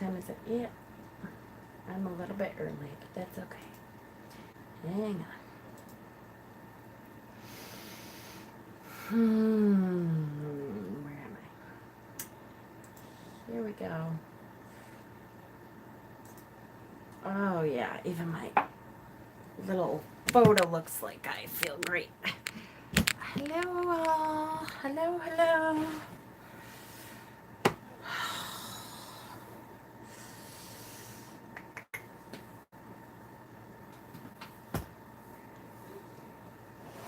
time is it? Yeah. I'm a little bit early, but that's okay. Hang on. Where am I? Here we go. Oh yeah, even my little photo looks like I feel great. Hello all. Hello, hello.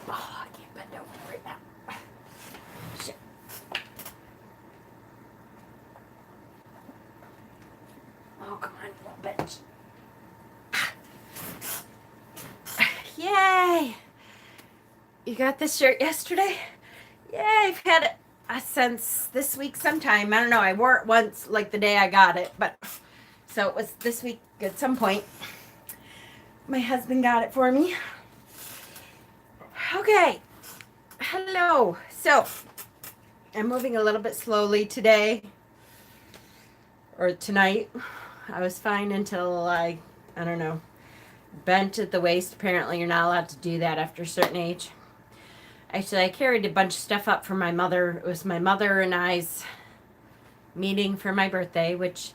Oh, I can't bend over right now. Shit. Oh, come on, little bitch. Yay! You got this shirt yesterday? Yay, I've had it since this week sometime. I don't know, I wore it once, like the day I got it, but so it was this week at some point. My husband got it for me. Okay, hello. So, I'm moving a little bit slowly today, or tonight. I was fine until I don't know, bent at the waist. Apparently, you're not allowed to do that after a certain age. Actually, I carried a bunch of stuff up for my mother. It was my mother and I's meeting for my birthday, which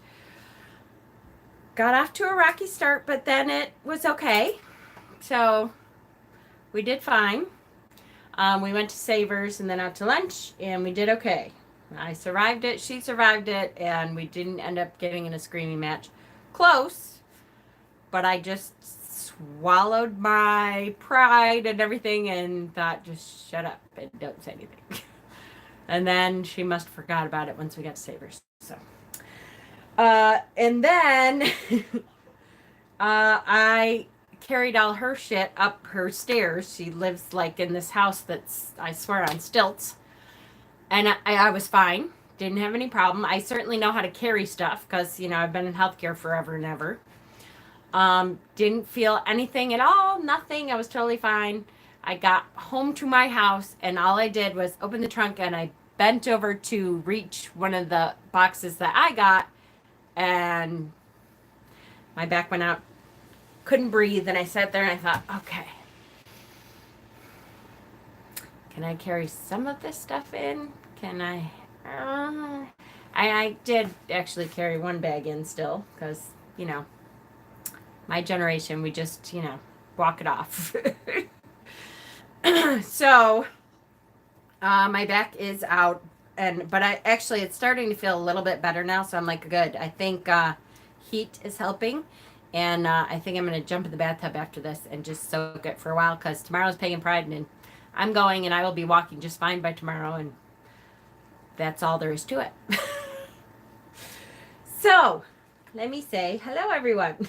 got off to a rocky start, but then it was okay. So we did fine. We went to Savers and then out to lunch, and we did okay. I survived it, she survived it, and we didn't end up getting in a screaming match. Close, but I just swallowed my pride and everything and thought, just shut up and don't say anything. And then she must have forgot about it once we got to Savers. So, and then I carried all her shit up her stairs. She lives like in this house that's, I swear, on stilts. And I was fine. Didn't have any problem. I certainly know how to carry stuff because, you know, I've been in healthcare forever and ever. Didn't feel anything at all. Nothing. I was totally fine. I got home to my house and all I did was open the trunk and I bent over to reach one of the boxes that I got and my back went out. Couldn't breathe, and I sat there and I thought, okay, can I carry some of this stuff in? Can I? I did actually carry one bag in still because, you know, my generation, we just, you know, walk it off. So my back is out, but I actually, it's starting to feel a little bit better now, so I'm like, good. I think heat is helping. And I think I'm going to jump in the bathtub after this and just soak it for a while because tomorrow's Pagan Pride and I'm going and I will be walking just fine by tomorrow and that's all there is to it. So, let me say hello everyone.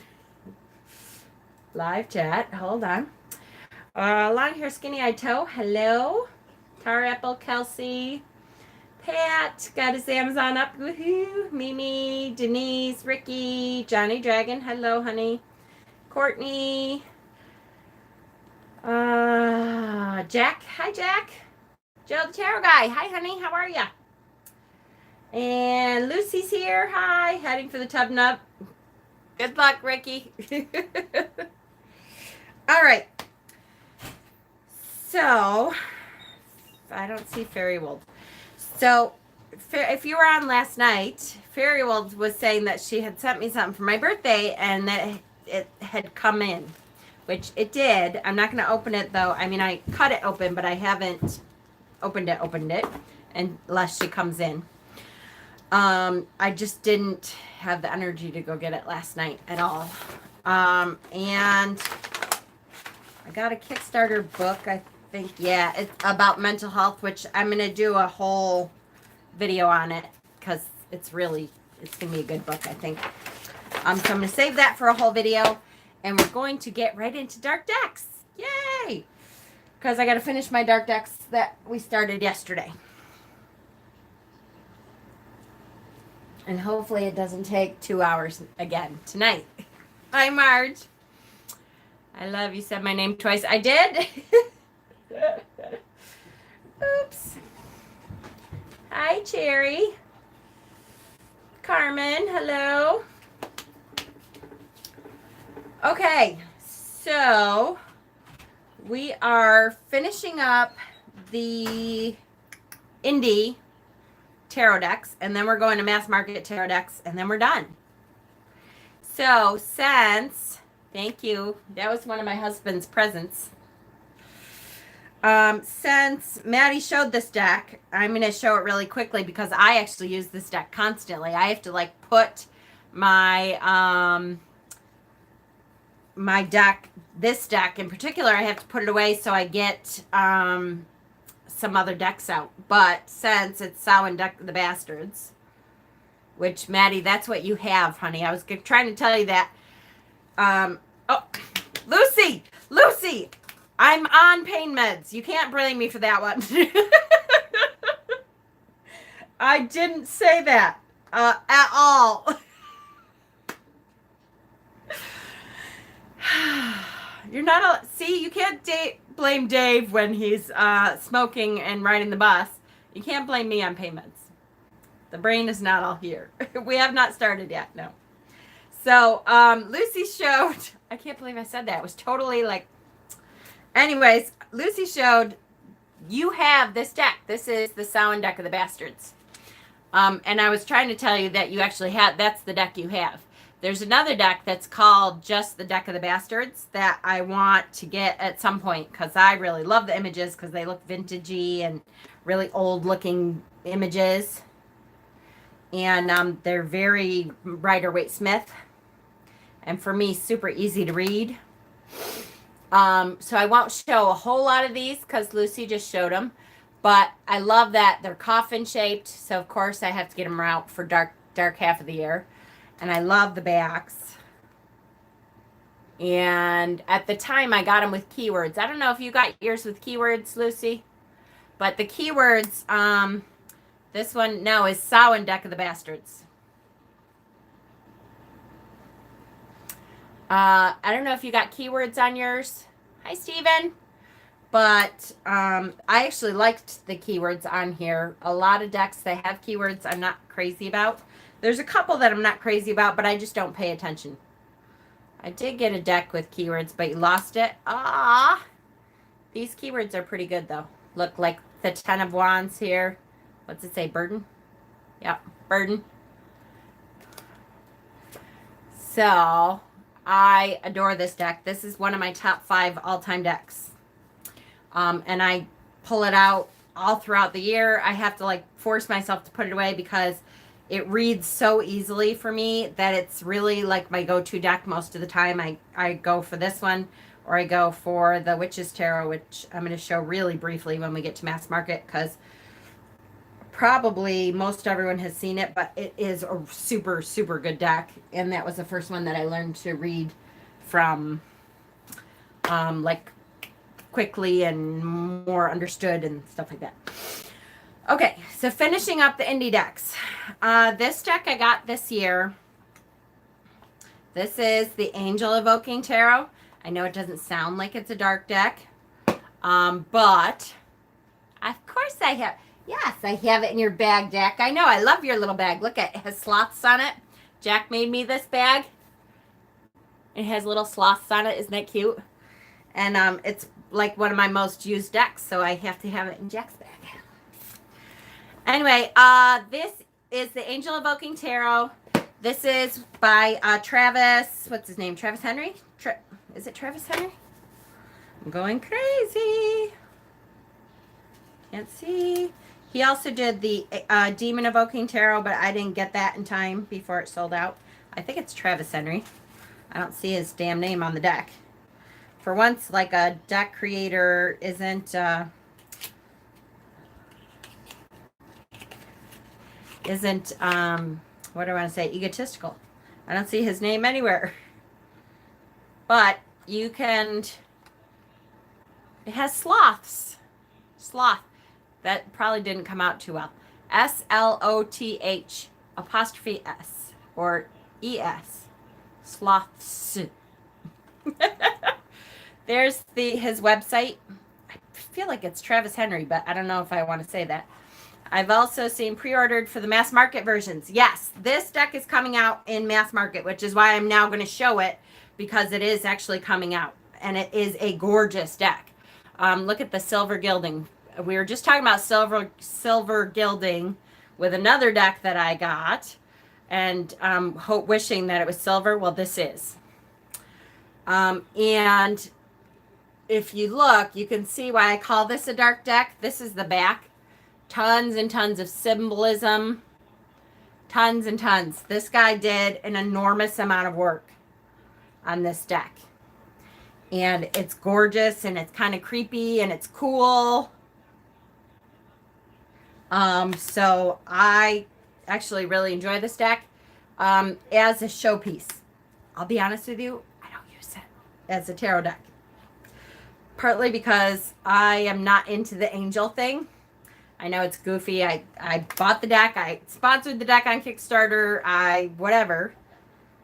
Live chat. Hold on. Long hair, skinny eyed toe. Hello. Tar Apple, Kelsey. Pat got his Amazon up. Woohoo. Mimi, Denise, Ricky, Johnny Dragon. Hello, honey. Courtney. Jack. Hi, Jack. Joe the Tarot Guy. Hi, honey. How are ya? And Lucy's here. Hi. Heading for the Tub Nub. Good luck, Ricky. All right. So, I don't see Fairywold. So, if you were on last night, Fairywold was saying that she had sent me something for my birthday and that it had come in, which it did. I'm not going to open it though. I mean, I cut it open, but I haven't opened it unless she comes in. I just didn't have the energy to go get it last night at all. And I got a Kickstarter book, I think. Yeah, it's about mental health, which I'm going to do a whole video on it because it's going to be a good book, I think. So I'm going to save that for a whole video. And we're going to get right into Dark Decks. Yay! Because I got to finish my Dark Decks that we started yesterday. And hopefully it doesn't take 2 hours again tonight. Hi, Marge. I love you. Said my name twice. I did? Oops. Hi, Cherry. Carmen, hello. Okay, so we are finishing up the indie tarot decks, and then we're going to mass market tarot decks, and then we're done. So thank you, that was one of my husband's presents. Since Maddie showed this deck, I'm going to show it really quickly because I actually use this deck constantly. I have to like put my my deck, this deck in particular, I have to put it away so I get some other decks out. But since it's Samhain Deck of the Bastards, which Maddie, that's what you have, honey. I was trying to tell you that. Oh, Lucy, I'm on pain meds. You can't blame me for that one. I didn't say that at all. You're not see, you can't blame Dave when he's smoking and riding the bus. You can't blame me on pain meds. The brain is not all here. We have not started yet, no. So Lucy showed, I can't believe I said that. It was totally like, anyways, Lucy showed, you have this deck. This is the Samhain Deck of the Bastards. And I was trying to tell you that you actually have, that's the deck you have. There's another deck that's called just the Deck of the Bastards that I want to get at some point because I really love the images because they look vintagey and really old looking images. And they're very Rider-Waite-Smith. And for me, super easy to read. So I won't show a whole lot of these because Lucy just showed them. But I love that they're coffin shaped. So of course I have to get them out for dark half of the year. And I love the backs. And at the time I got them with keywords. I don't know if you got yours with keywords, Lucy. But the keywords, this one now is Samhain Deck of the Bastards. I don't know if you got keywords on yours. Hi, Steven. But I actually liked the keywords on here. A lot of decks, they have keywords I'm not crazy about. There's a couple that I'm not crazy about, but I just don't pay attention. I did get a deck with keywords, but you lost it. Ah, these keywords are pretty good, though. Look like the 10 of Wands here. What's it say? Burden? Yep, burden. So I adore this deck. This is one of my top 5 all-time decks. And I pull it out all throughout the year. I have to like force myself to put it away because it reads so easily for me that it's really like my go-to deck most of the time. I go for this one or I go for the Witch's Tarot, which I'm going to show really briefly when we get to mass market because probably most everyone has seen it, but it is a super, super good deck. And that was the first one that I learned to read from like quickly and more understood and stuff like that. Okay, so finishing up the indie decks. This deck I got this year. This is the Angel Evoking Tarot. I know it doesn't sound like it's a dark deck, but of course I have. Yes, I have it in your bag, Jack. I know, I love your little bag. Look at it, has sloths on it. Jack made me this bag. It has little sloths on it. Isn't that cute? And it's like one of my most used decks, so I have to have it in Jack's bag. Anyway, this is the Angel Evoking Tarot. This is by Travis, what's his name? Travis Henry? Is it Travis Henry? I'm going crazy. Can't see. He also did the Demon Evoking Tarot, but I didn't get that in time before it sold out. I think it's Travis Henry. I don't see his damn name on the deck. For once, like a deck creator isn't what do I want to say, egotistical. I don't see his name anywhere. But you can, it has sloths. Sloth. That probably didn't come out too well. S-L-O-T-H apostrophe S or E-S. Sloths. There's his website. I feel like it's Travis Henry, but I don't know if I want to say that. I've also seen pre-ordered for the mass market versions. Yes, this deck is coming out in mass market, which is why I'm now going to show it because it is actually coming out, and it is a gorgeous deck. Look at the silver gilding. We were just talking about silver gilding with another deck that I got, and wishing that it was silver. Well, this is. And if you look, you can see why I call this a dark deck. This is the back. Tons and tons of symbolism. Tons and tons. This guy did an enormous amount of work on this deck. And it's gorgeous, and it's kind of creepy, and it's cool. So I actually really enjoy this deck as a showpiece. I'll be honest with you, I don't use it as a tarot deck. Partly because I am not into the angel thing. I know it's goofy. I bought the deck. I sponsored the deck on Kickstarter. Whatever.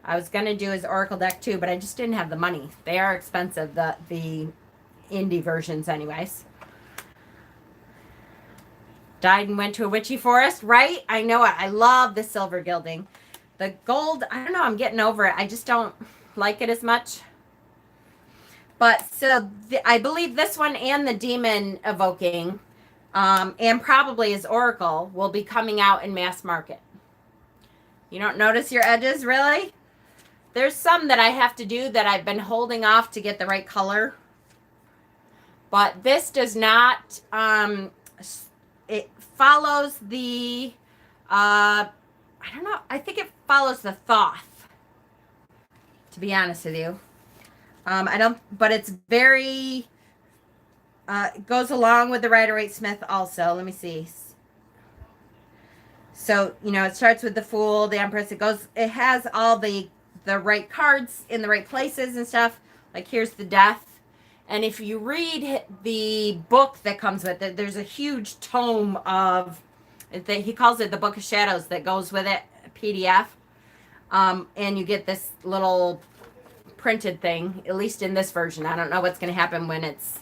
I was going to do his Oracle deck too, but I just didn't have the money. They are expensive, the indie versions anyways. Died and went to a witchy forest, right? I know it. I love the silver gilding. The gold, I don't know. I'm getting over it. I just don't like it as much. But so I believe this one and the demon evoking and probably his Oracle will be coming out in mass market. You don't notice your edges, really? There's some that I have to do that I've been holding off to get the right color. But this does not, it follows the, I don't know, I think it follows the Thoth, to be honest with you. But it's very, it goes along with the Rider-Waite-Smith also. Let me see. So, it starts with the Fool, the Empress. It has all the right cards in the right places and stuff. Like here's the Death. And if you read the book that comes with it, there's a huge tome of, he calls it the Book of Shadows that goes with it, PDF. And you get this little printed thing, at least in this version. I don't know what's going to happen when it's,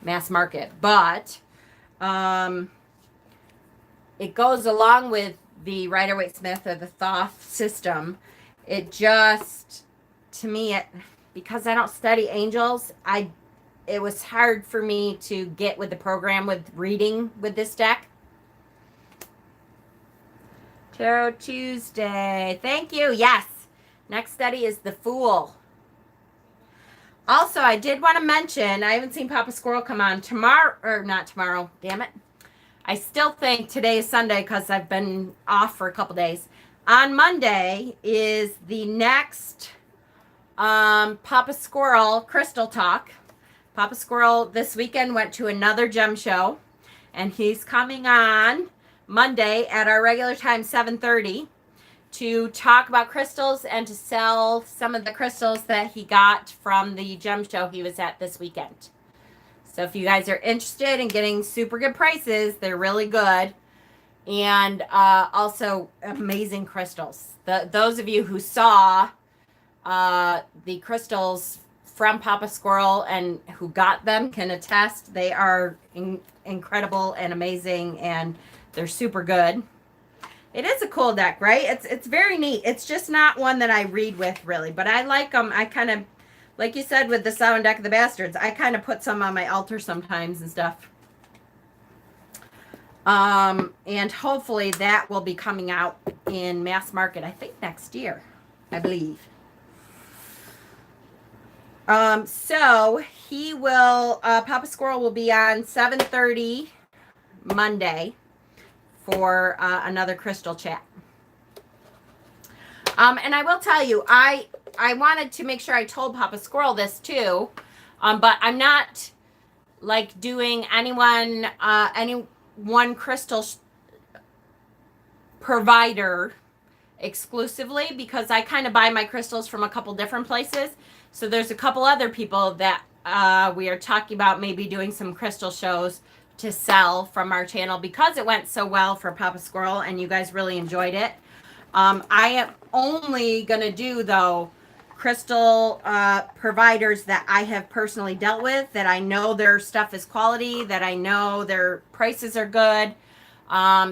mass market, but it goes along with the Rider-Waite-Smith or the Thoth system. It just, to me, because I don't study angels, it was hard for me to get with the program with reading with this deck. Tarot Tuesday. Thank you. Yes. Next study is the Fool. Also, I did want to mention, I haven't seen Papa Squirrel come on tomorrow, or not tomorrow, damn it. I still think today is Sunday because I've been off for a couple days. On Monday is the next Papa Squirrel Crystal Talk. Papa Squirrel this weekend went to another gem show, and he's coming on Monday at our regular time, 7:30. to talk about crystals and to sell some of the crystals that he got from the gem show he was at this weekend. So if you guys are interested in getting super good prices, they're really good. And also amazing crystals. Those of you who saw the crystals from Papa Squirrel and who got them can attest. They are incredible and amazing, and they're super good. It is a cool deck, right? It's very neat. It's just not one that I read with, really. But I like them. I kind of, like you said with the Samhain deck of the Bastards, I kind of put some on my altar sometimes and stuff. And hopefully that will be coming out in mass market, I think next year, I believe. So he will, Papa Squirrel will be on 7:30 Monday for another crystal chat. And I will tell you, I wanted to make sure I told Papa Squirrel this too, but I'm not like doing any one crystal provider exclusively, because I kind of buy my crystals from a couple different places. So there's a couple other people that we are talking about maybe doing some crystal shows to sell from our channel, because it went so well for Papa Squirrel and you guys really enjoyed it. I am only going to do, though, crystal providers that I have personally dealt with, that I know their stuff is quality, that I know their prices are good.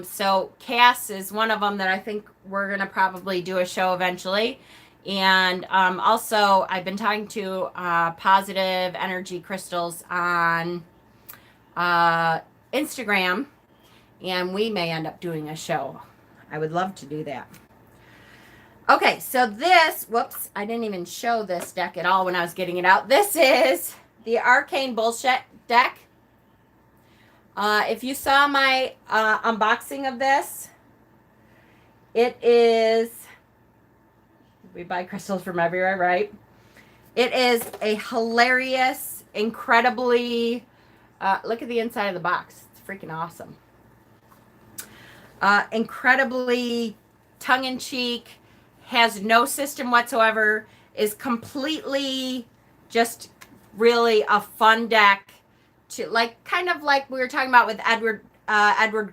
So Cass is one of them that I think we're going to probably do a show eventually. And also, I've been talking to Positive Energy Crystals on Instagram, and we may end up doing a show. I would love to do that. Okay, so this, whoops, I didn't even show this deck at all when I was getting it out. This is the Arcane Bullshit deck. If you saw my unboxing of this, it is, we buy crystals from everywhere, right? It is a hilarious, incredibly, look at the inside of the box. It's freaking awesome. Incredibly tongue-in-cheek, has no system whatsoever, is completely just really a fun deck to, like, kind of like we were talking about with Edward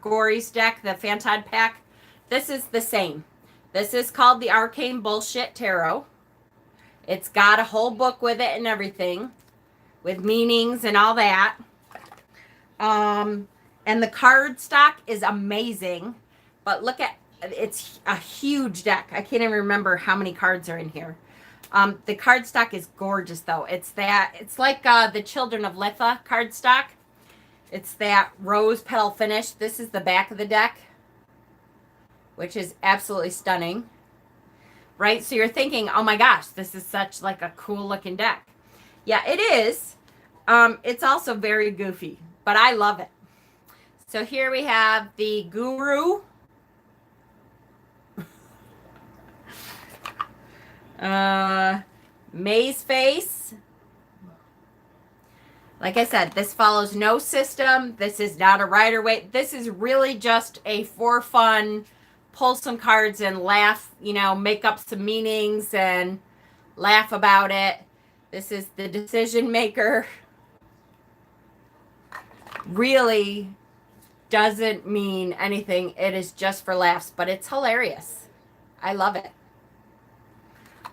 Gorey's deck, the Fantod pack. This is the same. This is called the Arcane Bullshit Tarot. It's got a whole book with it and everything, with meanings and all that. And the card stock is amazing. But look at, it's a huge deck. I can't even remember how many cards are in here. The card stock is gorgeous, though. It's like the Children of Litha card stock. It's that rose petal finish. This is the back of the deck, which is absolutely stunning. Right? So you're thinking, oh my gosh, this is such like a cool looking deck. Yeah, it is. It's also very goofy, but I love it. So here we have the Guru. Maze Face. Like I said, this follows no system. This is not a Rider-Waite. This is really just a for fun, pull some cards and laugh, you know, make up some meanings and laugh about it. This is the Decision Maker. Really doesn't mean anything. It is just for laughs, but it's hilarious. I love it.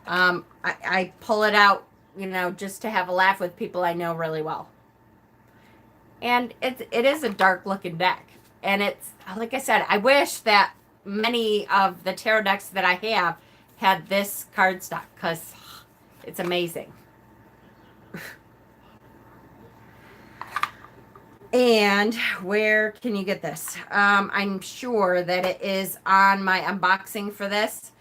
I pull it out, you know, just to have a laugh with people I know really well. And it is a dark looking deck. And it's, like I said, I wish that many of the tarot decks that I have had this card stock, because it's amazing. And where can you get this? I'm sure that it is on my unboxing for this.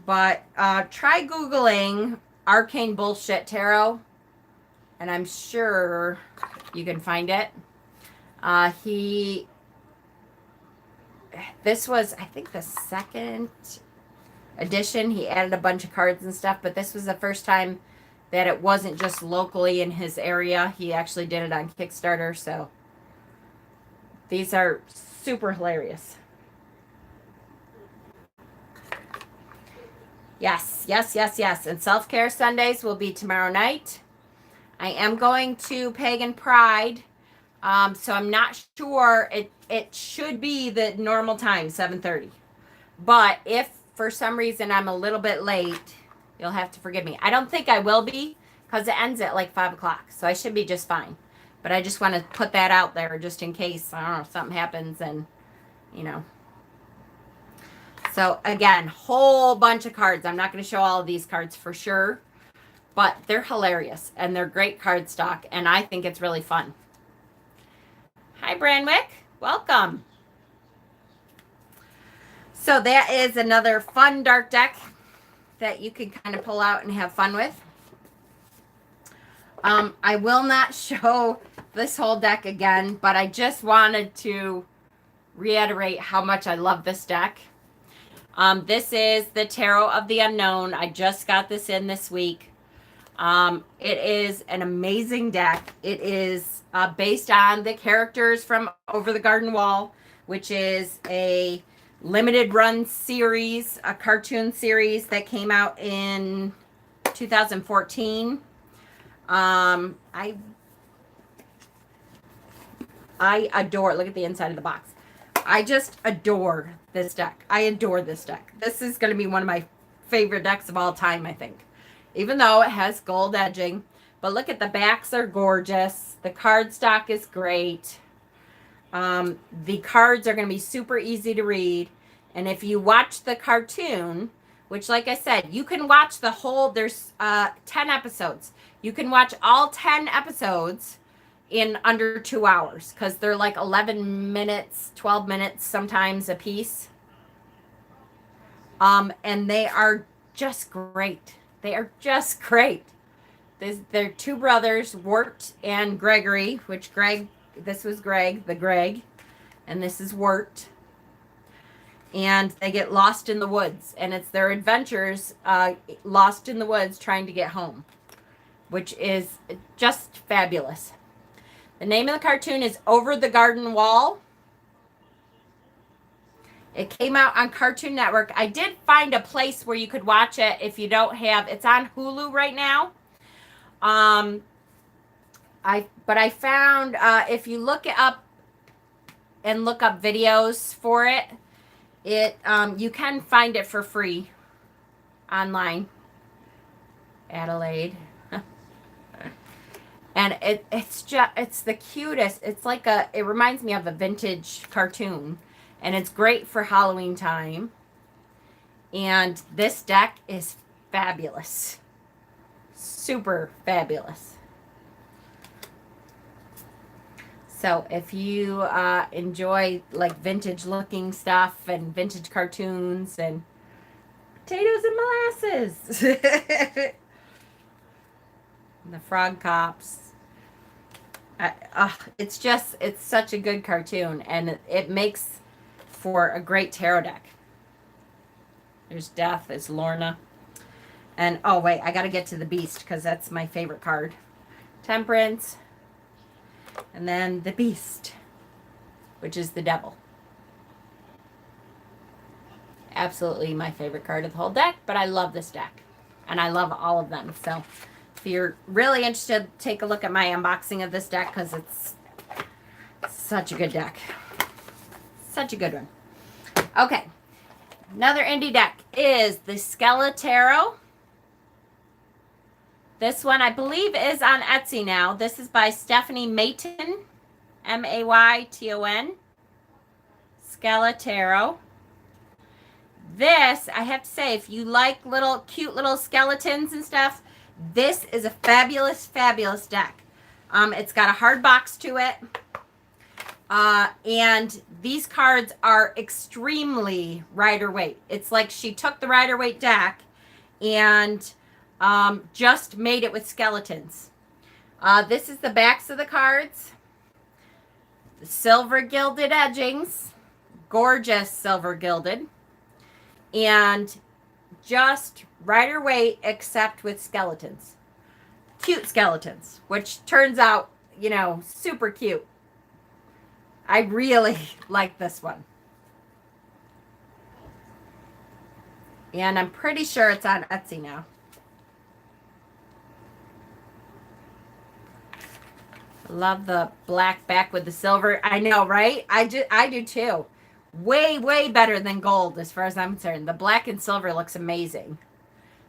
But try Googling Arcane Bullshit Tarot, and I'm sure you can find it. This was, I think, the second edition. He added a bunch of cards and stuff, but this was the first time that it wasn't just locally in his area. He actually did it on Kickstarter, so these are super hilarious. Yes, yes, yes, yes. And Self-Care Sundays will be tomorrow night. I am going to Pagan Pride, so I'm not sure. It should be the normal time, 7:30. But if for some reason I'm a little bit late, you'll have to forgive me. I don't think I will be, because it ends at like 5 o'clock, so I should be just fine. But I just want to put that out there just in case, I don't know, something happens and, you know. So again, whole bunch of cards. I'm not going to show all of these cards for sure, but they're hilarious and they're great card stock, and I think it's really fun. Hi, Branwick. Welcome. So that is another fun dark deck that you can kind of pull out and have fun with. I will not show this whole deck again, but I just wanted to reiterate how much I love this deck. This is the Tarot of the Unknown. I just got this in this week. It is an amazing deck. It is based on the characters from Over the Garden Wall, which is a limited run series, a cartoon series that came out in 2014. I adore, look at the inside of the box. I just adore this deck. I adore this deck. This is going to be one of my favorite decks of all time, I think. Even though it has gold edging. But look at the backs are gorgeous. The card stock is great. The cards are going to be super easy to read. And if you watch the cartoon, which, like I said, you can watch the whole, there's 10 episodes. You can watch all 10 episodes in under 2 hours because they're like 11 minutes, 12 minutes sometimes a piece. And they are just great. They are just great. They're two brothers, Wirt and Gregory, which this was Greg, and this is Wirt. And they get lost in the woods, and it's their adventures lost in the woods trying to get home, which is just fabulous. The name of the cartoon is Over the Garden Wall. It came out on Cartoon Network. I did find a place where you could watch it if you don't have, it's on Hulu right now. But I found if you look it up and look up videos for it, you can find it for free online. Adelaide. And it's the cutest. It's like it reminds me of a vintage cartoon, and it's great for Halloween time. And this deck is fabulous. Super fabulous. So if you enjoy like vintage looking stuff and vintage cartoons and potatoes and molasses, and the frog cops, it's such a good cartoon, and it makes for a great tarot deck. There's Death is Lorna. And, oh, wait, I got to get to the Beast because that's my favorite card. Temperance. And then the Beast, which is the Devil. Absolutely my favorite card of the whole deck, but I love this deck. And I love all of them. So if you're really interested, take a look at my unboxing of this deck because it's such a good deck. Such a good one. Okay. Another indie deck is the Skeletaro. This one, I believe, is on Etsy now. This is by Stephanie Mayton, Mayton, Skeletaro. This, I have to say, if you like cute little skeletons and stuff, this is a fabulous, fabulous deck. It's got a hard box to it. And these cards are extremely Rider-Waite. It's like she took the Rider-Waite deck and just made it with skeletons. This is the backs of the cards. The silver gilded edgings. Gorgeous silver gilded. And just Rider-Waite except with skeletons. Cute skeletons, which turns out, super cute. I really like this one. And I'm pretty sure it's on Etsy now. Love the black back with the silver. I know, right? I do too. Way, way better than gold as far as I'm concerned. The black and silver looks amazing.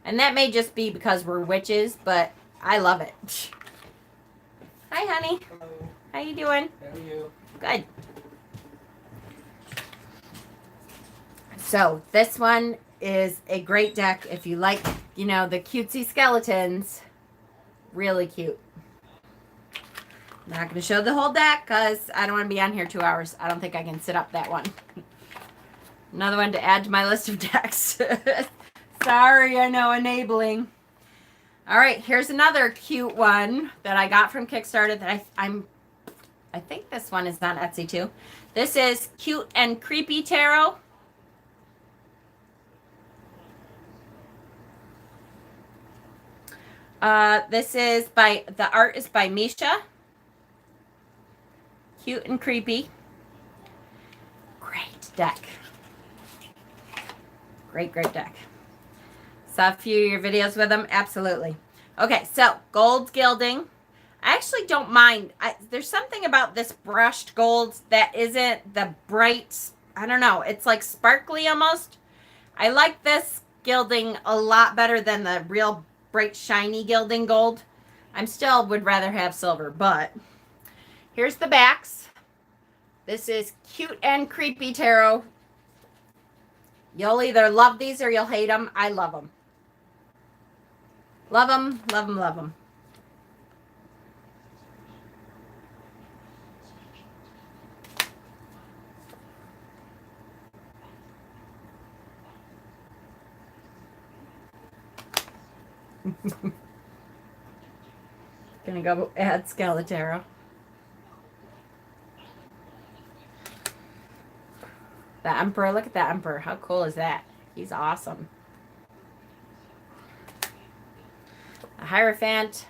And that may just be because we're witches, but I love it. Hi, honey. Hello. How you doing? How are you? Good. So this one is a great deck if you like, the cutesy skeletons. Really cute. I'm not going to show the whole deck because I don't want to be on here 2 hours. I don't think I can sit up that one. Another one to add to my list of decks. Sorry, I know, enabling. All right, here's another cute one that I got from Kickstarter that I think this one is on Etsy too. This is Cute and Creepy Tarot. The art is by Misha. Cute and creepy. Great deck. Great deck. Saw a few of your videos with them. Absolutely. Okay, so gold gilding. I actually don't mind. There's something about this brushed gold that isn't the bright, I don't know. It's like sparkly almost. I like this gilding a lot better than the real bright shiny gilding gold. I still would rather have silver, but here's the backs. This is Cute and Creepy Tarot. You'll either love these or you'll hate them. I love them. Love them, love them, love them. Gonna go add Skeletaro. The Emperor, look at that Emperor. How cool is that? He's awesome. A Hierophant.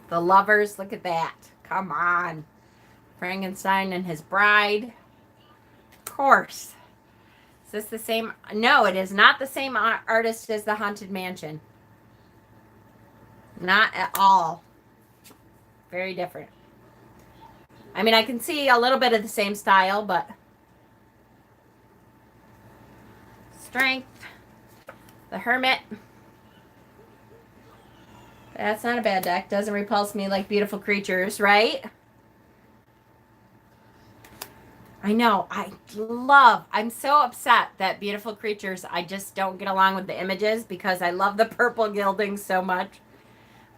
The Lovers, look at that. Come on. Frankenstein and his bride. Of course. Is this the same? No, it is not the same artist as the Haunted Mansion. Not at all. Very different. I mean, I can see a little bit of the same style, but Strength. The Hermit. That's not a bad deck. Doesn't repulse me like Beautiful Creatures, right? I know. I'm so upset that Beautiful Creatures, I just don't get along with the images because I love the purple gilding so much.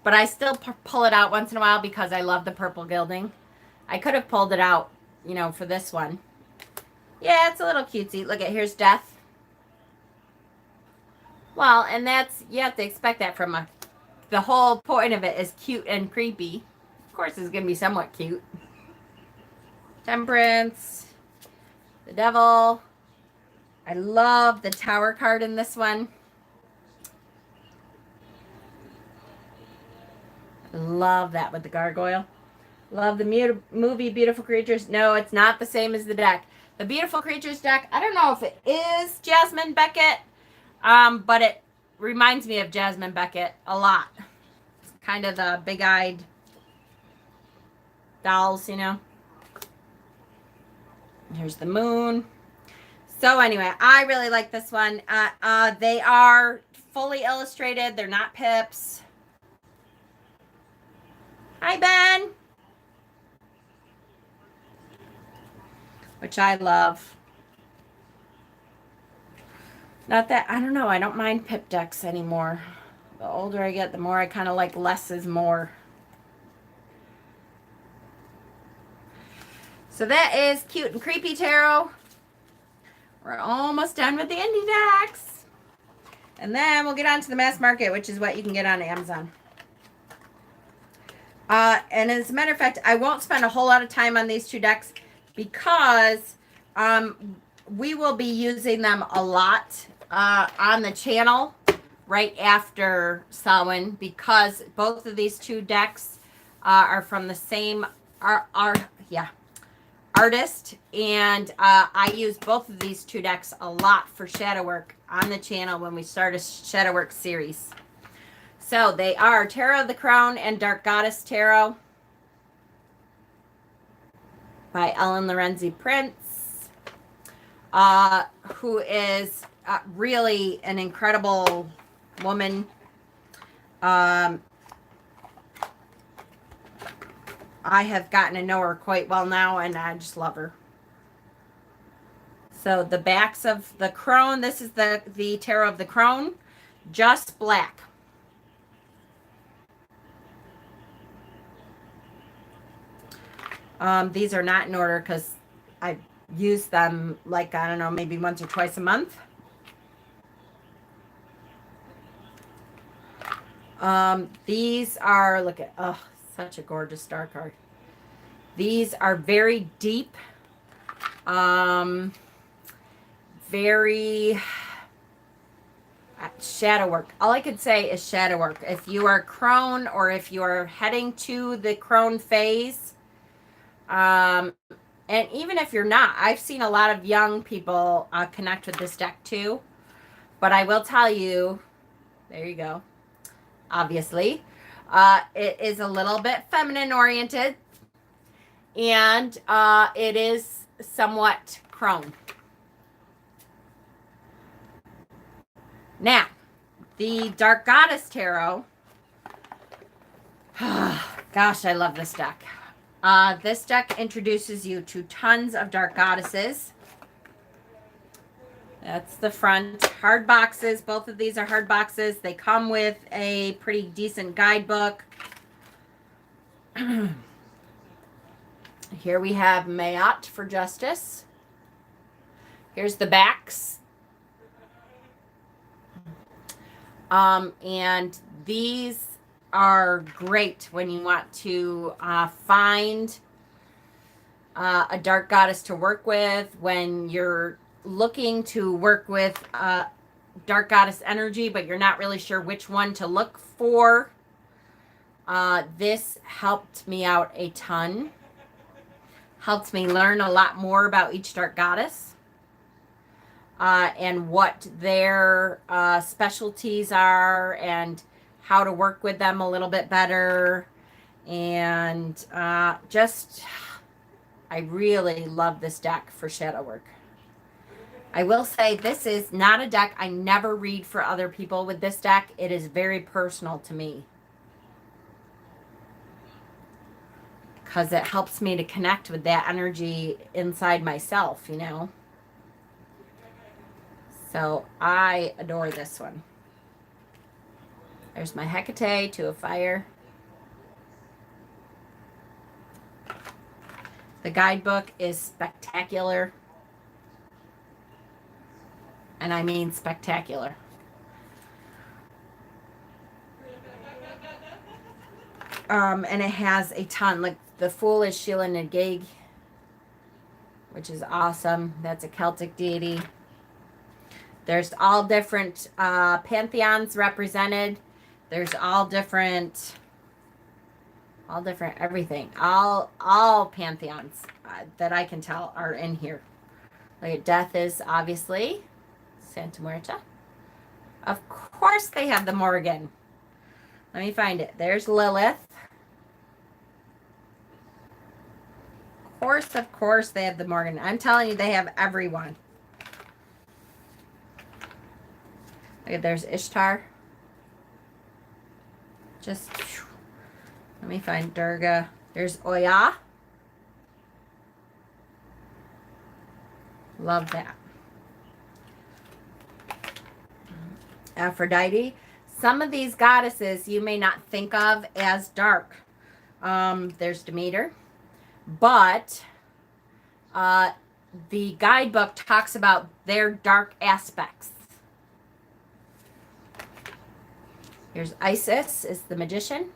But I still pull it out once in a while because I love the purple gilding. I could have pulled it out, you know, for this one. Yeah, it's a little cutesy. Look at, here's Death. Well, and that's, you have to expect that from the whole point of it is cute and creepy. Of course, it's going to be somewhat cute. Temperance. The Devil. I love the Tower card in this one. Love that with the gargoyle. Love the movie Beautiful Creatures. No, it's not the same as the deck. The Beautiful Creatures deck, I don't know if it is Jasmine Beckett, but it reminds me of Jasmine Beckett a lot. It's kind of the big-eyed dolls, you know. Here's the moon. So anyway, I really like this one. They are fully illustrated. They're not pips. Hi, Ben. Which I love. Not that, I don't know, I don't mind pip decks anymore. The older I get, the more I kind of like less is more. So that is Cute and Creepy Tarot. We're almost done with the indie decks. And then we'll get on to the mass market, which is what you can get on Amazon. And as a matter of fact, I won't spend a whole lot of time on these two decks because we will be using them a lot on the channel right after Samhain because both of these two decks are from the same artist, and I use both of these two decks a lot for shadow work on the channel when we start a shadow work series. So they are Tarot of the Crown and Dark Goddess Tarot by Ellen Lorenzi Prince, who is really an incredible woman. I have gotten to know her quite well now, and I just love her. So the backs of the crone, this is the Tarot of the Crone, just black. These are not in order because I use them like, I don't know, maybe once or twice a month. These are, look at, oh, such a gorgeous star card. These are very deep, very shadow work. All I could say is shadow work. If you are crone or if you are heading to the crone phase, and even if you're not, I've seen a lot of young people connect with this deck too. But I will tell you, there you go. Obviously, it is a little bit feminine oriented, and it is somewhat crone. Now, the Dark Goddess Tarot. Gosh, I love this deck. This deck introduces you to tons of dark goddesses. That's the front. Hard boxes. Both of these are hard boxes. They come with a pretty decent guidebook. Here we have Mayat for Justice. Here's the backs. And these are great when you want to find a dark goddess to work with, when you're looking to work with dark goddess energy, but you're not really sure which one to look for. This helped me out a ton. Helped me learn a lot more about each dark goddess and what their specialties are and how to work with them a little bit better. And I really love this deck for shadow work. I will say this is not a deck I never read for other people with this deck. It is very personal to me, because it helps me to connect with that energy inside myself, you know. So I adore this one. There's my Hecate, Two of Fire. The guidebook is spectacular. And I mean spectacular. And it has a ton. Like the Fool is Sheila Nagig, which is awesome. That's a Celtic deity. There's all different pantheons represented. There's all different everything. All pantheons that I can tell are in here. Like Death is obviously Santa Muerta. Of course they have the Morgan. Let me find it. There's Lilith. Of course they have the Morgan. I'm telling you, they have everyone. Okay, there's Ishtar. Just, let me find Durga. There's Oya. Love that. Aphrodite. Some of these goddesses you may not think of as dark. There's Demeter. But the guidebook talks about their dark aspects. Here's Isis, is the magician.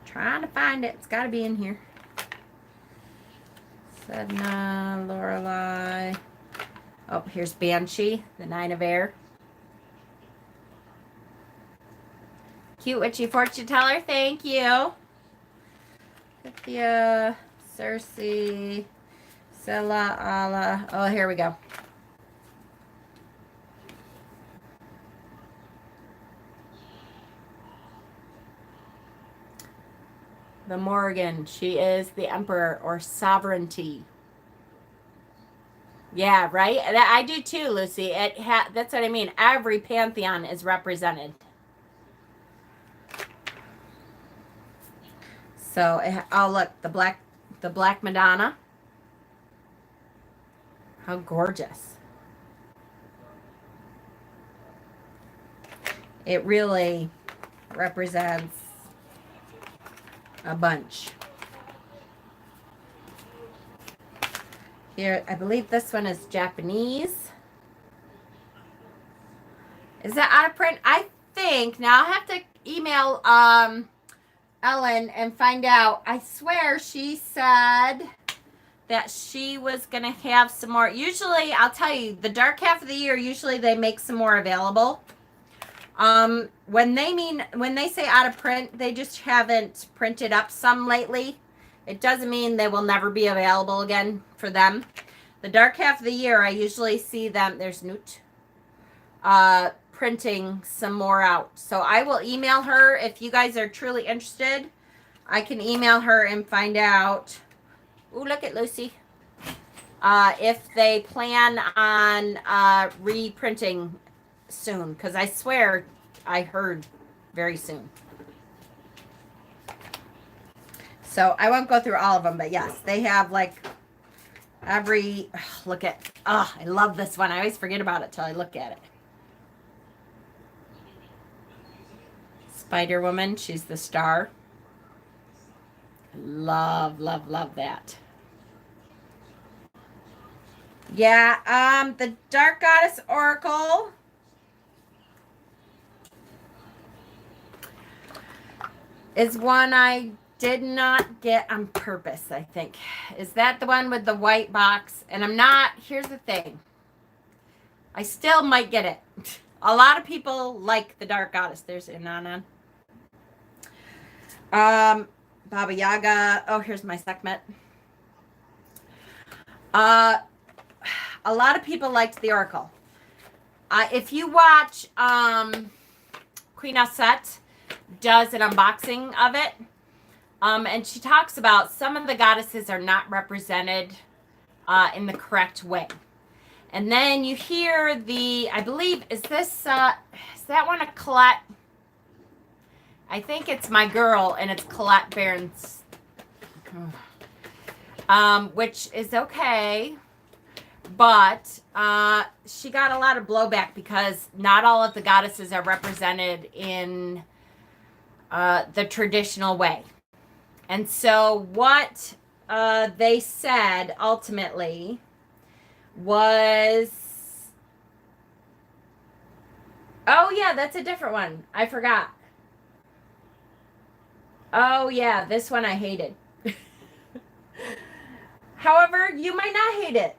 Trying to find it. It's got to be in here. Sedna, Lorelei. Oh, here's Banshee, the Nine of Air. Cute witchy fortune teller, thank you. Pythia, Circe, Sela, Allah. Oh, here we go. The Morgan, she is the emperor or sovereignty. Yeah, right? I do too, Lucy. That's what I mean. Every pantheon is represented. So, oh look, the Black Madonna. How gorgeous. It really represents a bunch. Here, I believe this one is Japanese. Is that out of print? I think. Now I'll have to email Ellen and find out. I swear she said that she was going to have some more. Usually, I'll tell you, the dark half of the year, usually they make some more available. When they say out of print, they just haven't printed up some lately. It doesn't mean they will never be available again for them. The dark half of the year, I usually see them. There's Newt. Printing some more out. So I will email her. If you guys are truly interested, I can email her and find out. Ooh, look at Lucy. If they plan on reprinting soon, because I swear I heard very soon. So I won't go through all of them, but yes, they have like every, look at, I love this one. I always forget about it till I look at it. Spider Woman, she's the star. Love, love, love that. Yeah, the Dark Goddess Oracle. Is one I did not get on purpose, I think. Is that the one with the white box? And I'm not, here's the thing. I still might get it. A lot of people like the Dark Goddess. There's Inanna. Baba Yaga. Oh, here's my Sekhmet. A lot of people liked the Oracle. If you watch Queen Aset does an unboxing of it, and she talks about some of the goddesses are not represented in the correct way. And then you hear the, I believe, is that one a Colette? I think it's My Girl, and it's Colette Barron's, which is okay. But she got a lot of blowback because not all of the goddesses are represented in the traditional way. And so what they said ultimately was, oh yeah, that's a different one. I forgot. Oh yeah, this one I hated. However, you might not hate it.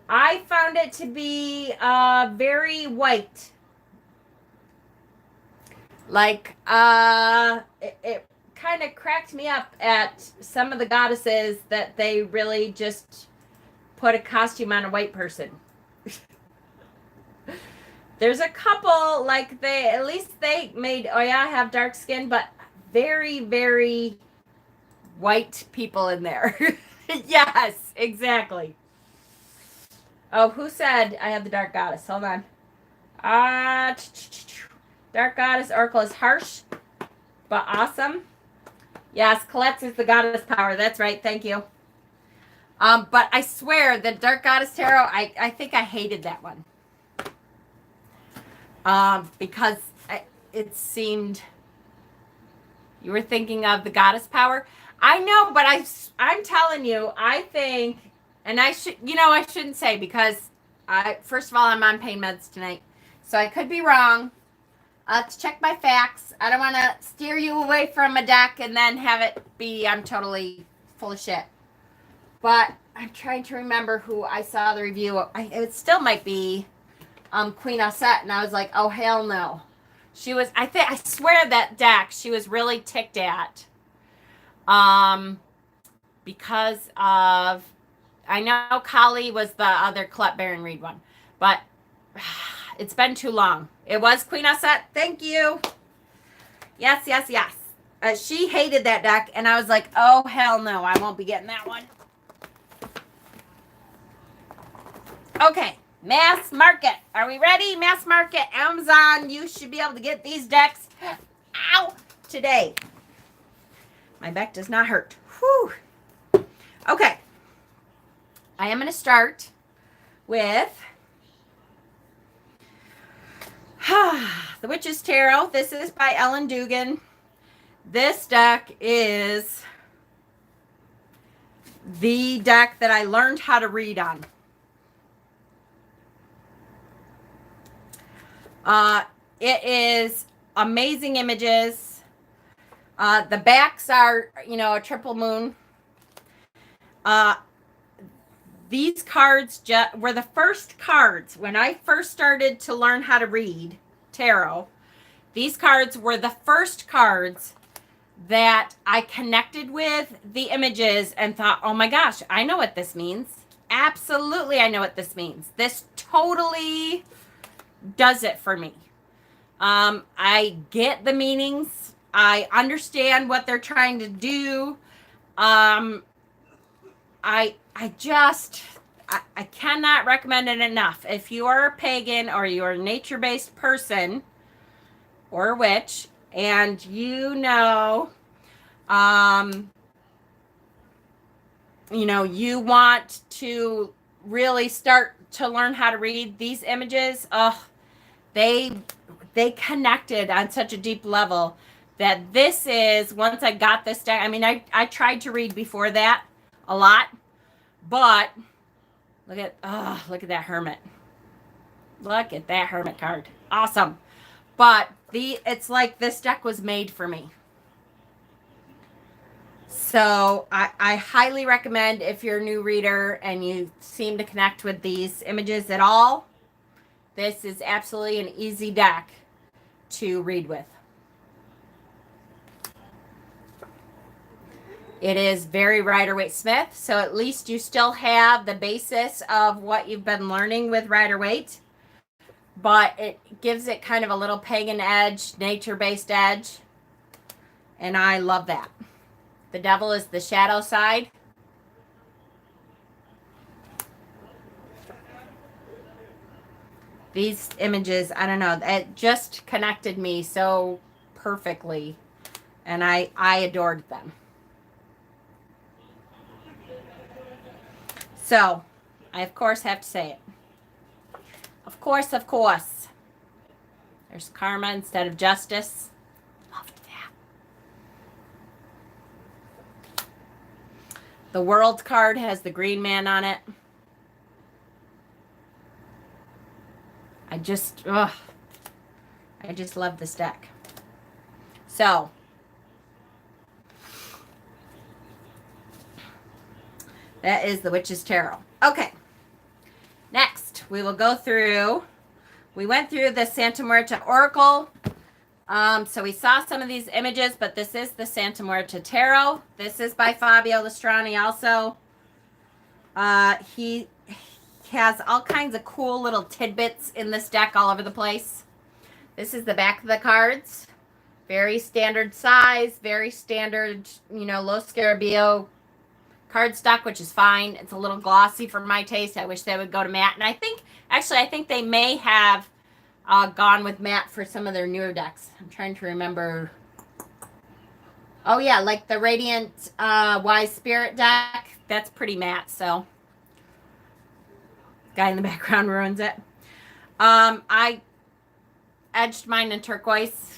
I found it to be very white. Like, it kind of cracked me up at some of the goddesses that they really just put a costume on a white person. There's a couple, like at least they made, oh yeah, have dark skin, but very, very white people in there. Yes, exactly. Oh, who said I have the Dark Goddess? Hold on. Dark Goddess Oracle is harsh, but awesome. Yes, Colette's is the Goddess Power. That's right. Thank you. But I swear, the Dark Goddess Tarot, I think I hated that one. Because it seemed you were thinking of the Goddess Power. I know, but I'm telling you, I think, and I shouldn't say, because first of all, I'm on pain meds tonight, so I could be wrong. To check my facts. I don't want to steer you away from a deck and then have it be I'm totally full of shit. But I'm trying to remember who I saw the review. It still might be Queen Aset, and I was like, oh hell no. She was, I swear that deck she was really ticked at. Because of, I know Kali was the other Colette Baron Reed one, but it's been too long. It was Queen Aset. Thank you. Yes, yes, yes. She hated that deck, and I was like, oh hell no, I won't be getting that one. Okay, mass market. Are we ready? Mass market, Amazon. You should be able to get these decks today. My back does not hurt. Whew. Okay. I am going to start with The Witch's Tarot. This is by Ellen Dugan. This deck is the deck that I learned how to read on. It is amazing images. The backs are, a triple moon. These cards were the first cards when I first started to learn how to read tarot. These cards were the first cards that I connected with the images and thought, oh my gosh, I know what this means. Absolutely, I know what this means. This totally does it for me. I get the meanings. I understand what they're trying to do. I cannot recommend it enough. If you are a pagan or you're a nature-based person or a witch, and you know You know, you want to really start to learn how to read these images. They connected on such a deep level that this is, once I got this deck, I mean, I tried to read before that a lot, but look at that Hermit. Look at that Hermit card. Awesome. But it's like this deck was made for me. So I highly recommend, if you're a new reader and you seem to connect with these images at all, this is absolutely an easy deck to read with. It is very Rider-Waite-Smith, so at least you still have the basis of what you've been learning with Rider-Waite, but it gives it kind of a little pagan edge, nature-based edge, and I love that. The Devil is the shadow side. These images, I don't know, it just connected me so perfectly, and I adored them. So, I of course have to say it. Of course, of course. There's Karma instead of Justice. Loved that. The World card has the Green Man on it. I just love this deck. So, that is the Witch's Tarot. Okay. Next, we will go through, we went through the Santa Muerta Oracle. So we saw some of these images, but this is the Santa Muerta Tarot. This is by Fabio Lastrani also. He has all kinds of cool little tidbits in this deck all over the place. This is the back of the cards. Very standard size, very standard, you know, low Scarabeo cardstock, which is fine. It's a little glossy for my taste. I wish they would go to matte. And I think they may have gone with matte for some of their newer decks. I'm trying to remember. Oh, yeah, like the Radiant Wise Spirit deck. That's pretty matte, so. Guy in the background ruins it. I edged mine in turquoise.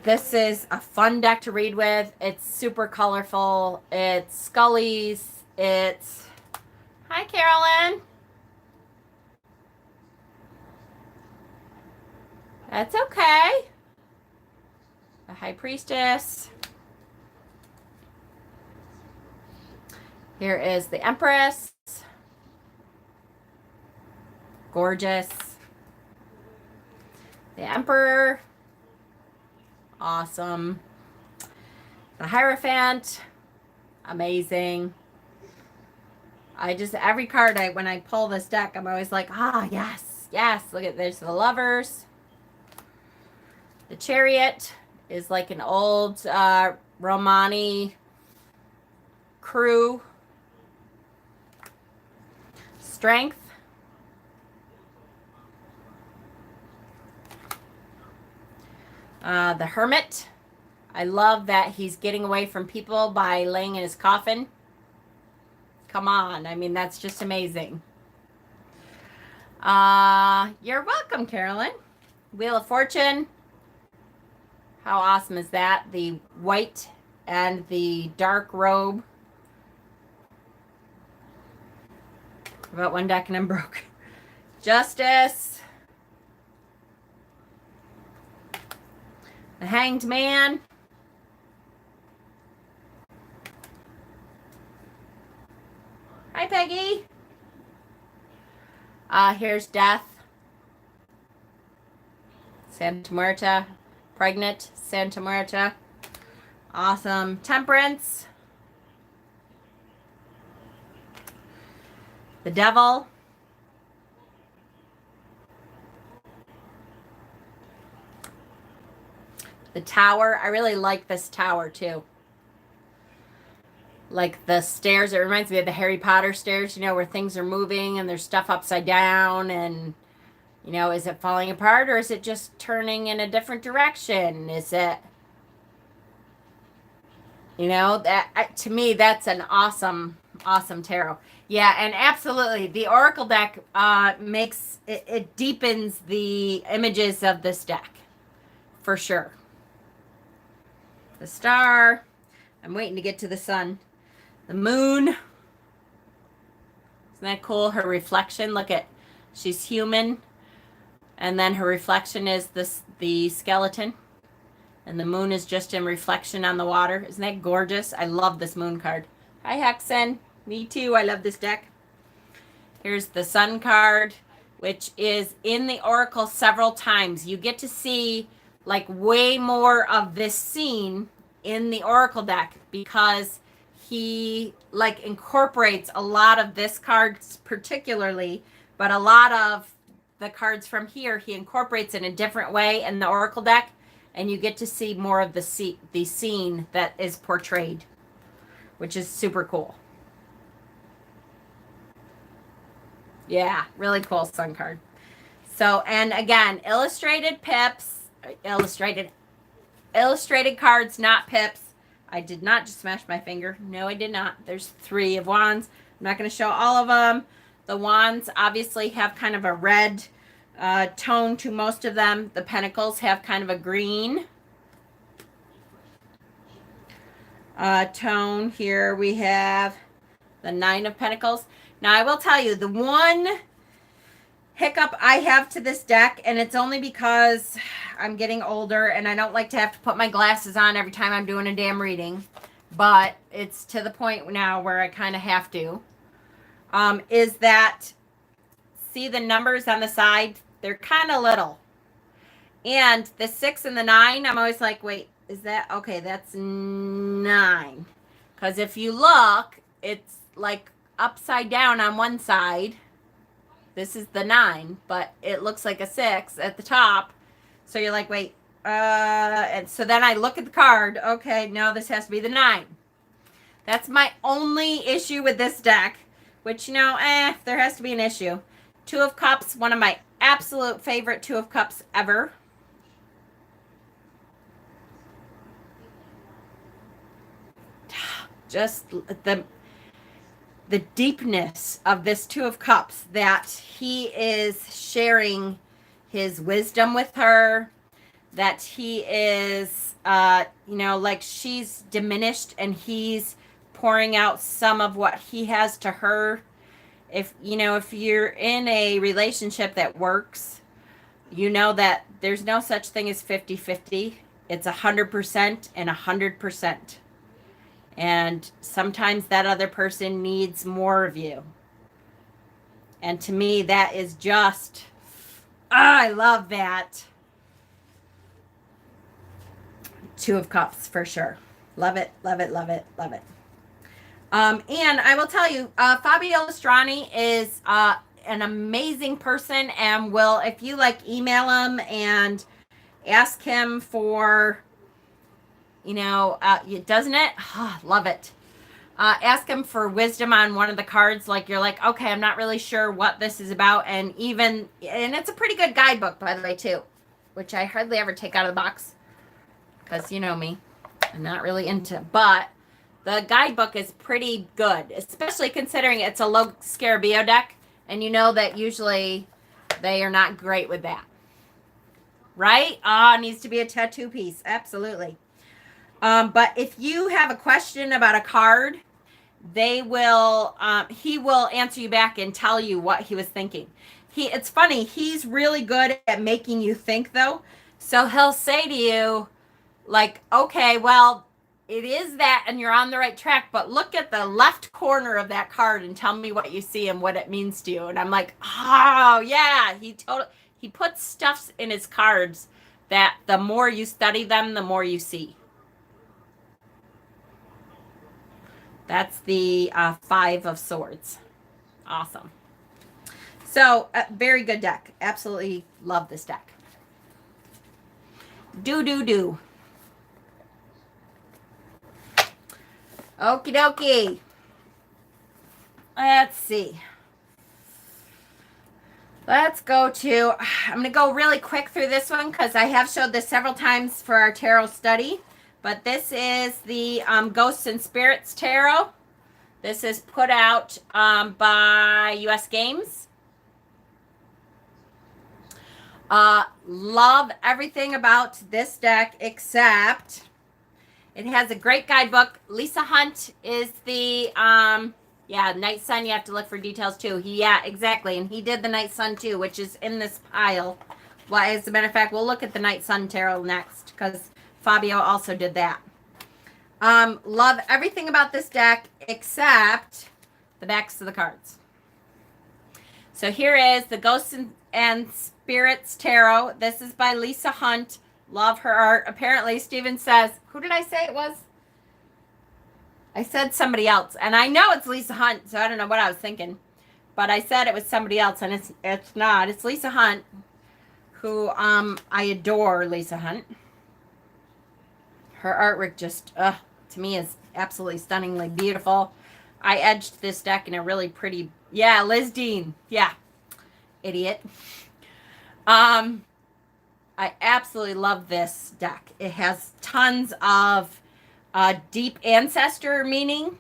This is a fun deck to read with. It's super colorful. It's Scully's. It's... Hi, Carolyn. That's okay. The High Priestess. Here is the Empress. Gorgeous. The Emperor. Awesome. The Hierophant. Amazing. Every card when I pull this deck, I'm always like, yes, yes. Look at this. The Lovers. The Chariot is like an old Romani crew. Strength. The Hermit. I love that he's getting away from people by laying in his coffin. Come on. I mean, that's just amazing. You're welcome, Carolyn. Wheel of Fortune. How awesome is that? The white and the dark robe. About one deck and I'm broke. Justice. The Hanged Man. Hi, Peggy. Here's Death. Santa Muerta. Pregnant Santa Muerta. Awesome. Temperance. The Devil. The Tower. I really like this tower too. Like the stairs. It reminds me of the Harry Potter stairs, you know, where things are moving and there's stuff upside down and, You know, is it falling apart or is it just turning in a different direction? Is it, you know, that to me, that's an awesome, awesome tarot. Yeah, and absolutely, the Oracle deck makes it deepens the images of this deck for sure. The star. I'm waiting to get to the sun. The moon. Isn't that cool? Her reflection. Look at, she's human, and then her reflection is the skeleton, and the moon is just in reflection on the water. Isn't that gorgeous? I love this moon card. Hi, Hexen. Me too. I love this deck. Here's the sun card, which is in the Oracle several times. You get to see like way more of this scene in the Oracle deck because he like incorporates a lot of this card particularly, but a lot of the cards from here he incorporates in a different way in the Oracle deck, and you get to see more of the scene that is portrayed, which is super cool. Yeah, really cool sun card. So, and again, illustrated pips, illustrated cards, not pips. I did not just smash my finger. No, I did not. There's 3 of wands. I'm not going to show all of them. The wands obviously have kind of a red tone to most of them. The pentacles have kind of a green tone. Here we have the 9 of Pentacles. Now, I will tell you, the one hiccup I have to this deck, and it's only because I'm getting older and I don't like to have to put my glasses on every time I'm doing a damn reading, but it's to the point now where I kind of have to, is that, see the numbers on the side? They're kind of little. And the 6 and the 9, I'm always like, wait, is that, okay, that's 9. Because if you look, it's like upside down on one side. This is the 9, but it looks like a 6 at the top. So you're like, wait, and so then I look at the card. Okay, no, this has to be the 9. That's my only issue with this deck, which, you know, there has to be an issue. 2 of Cups, one of my absolute favorite 2 of Cups ever. Just the deepness of this 2 of Cups, that he is sharing his wisdom with her, that he is, you know, like she's diminished and he's pouring out some of what he has to her. If, you know, if you're in a relationship that works, you know that there's no such thing as 50-50. It's 100% and 100%. And sometimes that other person needs more of you. And to me, that is just, I love that. 2 of Cups for sure. Love it, love it, love it, love it. And I will tell you, Fabio Lustrani is an amazing person, and will, if you like, email him and ask him for, you know, doesn't it? Oh, love it. Ask him for wisdom on one of the cards. Like, you're like, okay, I'm not really sure what this is about. And it's a pretty good guidebook, by the way, too, which I hardly ever take out of the box because you know me, I'm not really into, but the guidebook is pretty good, especially considering it's a low Scarabeo deck. And you know that usually they are not great with that. Right? Needs to be a tattoo piece. Absolutely. But if you have a question about a card, he will answer you back and tell you what he was thinking. It's funny, he's really good at making you think, though. So he'll say to you, like, okay, well, it is that and you're on the right track, but look at the left corner of that card and tell me what you see and what it means to you. And I'm like, oh yeah, he puts stuff in his cards that the more you study them, the more you see. That's the 5 of Swords. Awesome. So, very good deck. Absolutely love this deck. Do. Okie dokie. Let's see. Let's go to, I'm going to go really quick through this one because I have showed this several times for our tarot study. But this is the Ghosts and Spirits Tarot. This is put out by US Games. Love everything about this deck except it has a great guidebook. Lisa Hunt is the, Night Sun. You have to look for details too. Yeah, exactly. And he did the Night Sun too, which is in this pile. Well, as a matter of fact, we'll look at the Night Sun Tarot next because Fabio also did that. Love everything about this deck except the backs of the cards. So here is the Ghosts and Spirits Tarot. This is by Lisa Hunt. Love her art. Apparently, Steven says, who did I say it was? I said somebody else. And I know it's Lisa Hunt, so I don't know what I was thinking. But I said it was somebody else, and it's not. It's Lisa Hunt, who I adore Lisa Hunt. Her artwork just, to me, is absolutely stunningly beautiful. I edged this deck in a really pretty, yeah, Liz Dean. Yeah, idiot. I absolutely love this deck. It has tons of deep ancestor meaning.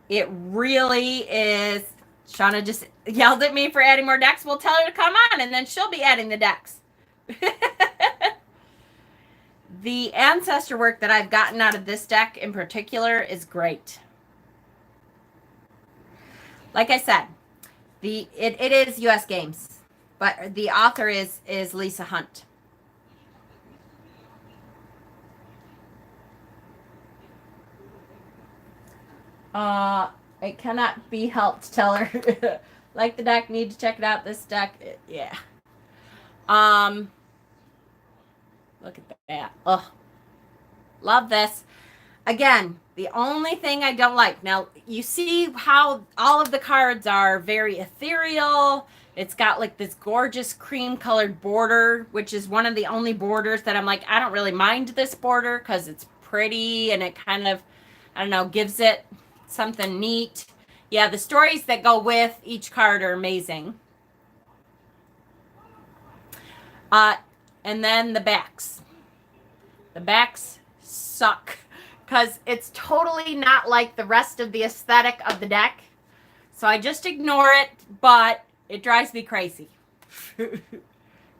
It really is. Shauna just yelled at me for adding more decks. We'll tell her to come on, and then she'll be adding the decks. The ancestor work that I've gotten out of this deck in particular is great. Like I said, it is US Games, but the author is Lisa Hunt. It cannot be helped, tell her. Like the deck, need to check it out. This deck, yeah. Look at that. Oh, love this. Again, the only thing I don't like, now you see how all of the cards are very ethereal. It's got like this gorgeous cream colored border, which is one of the only borders that I'm like, I don't really mind this border because it's pretty and it kind of, I don't know, gives it something neat. Yeah, the stories that go with each card are amazing. And then the backs. The backs suck because it's totally not like the rest of the aesthetic of the deck. So I just ignore it, but it drives me crazy.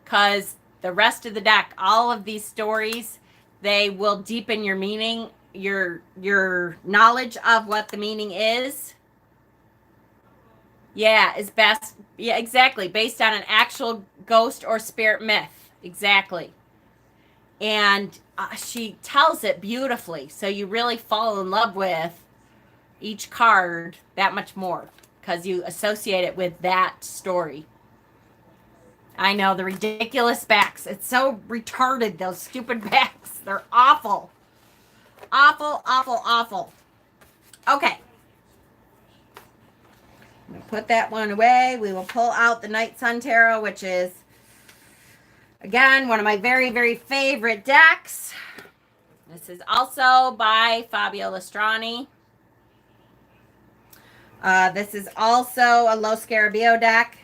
Because the rest of the deck, all of these stories, they will deepen your meaning, your knowledge of what the meaning is. Yeah, is best. Yeah, exactly. Based on an actual ghost or spirit myth. Exactly. And she tells it beautifully. So you really fall in love with each card that much more because you associate it with that story. I know, the ridiculous backs. It's so retarded, those stupid backs. They're awful. Awful, awful, awful. Okay. I'm going to put that one away. We will pull out the Night Sun Tarot, which is, again, one of my very, very favorite decks. This is also by Fabio Lestrani. This is also a Lo Scarabeo deck.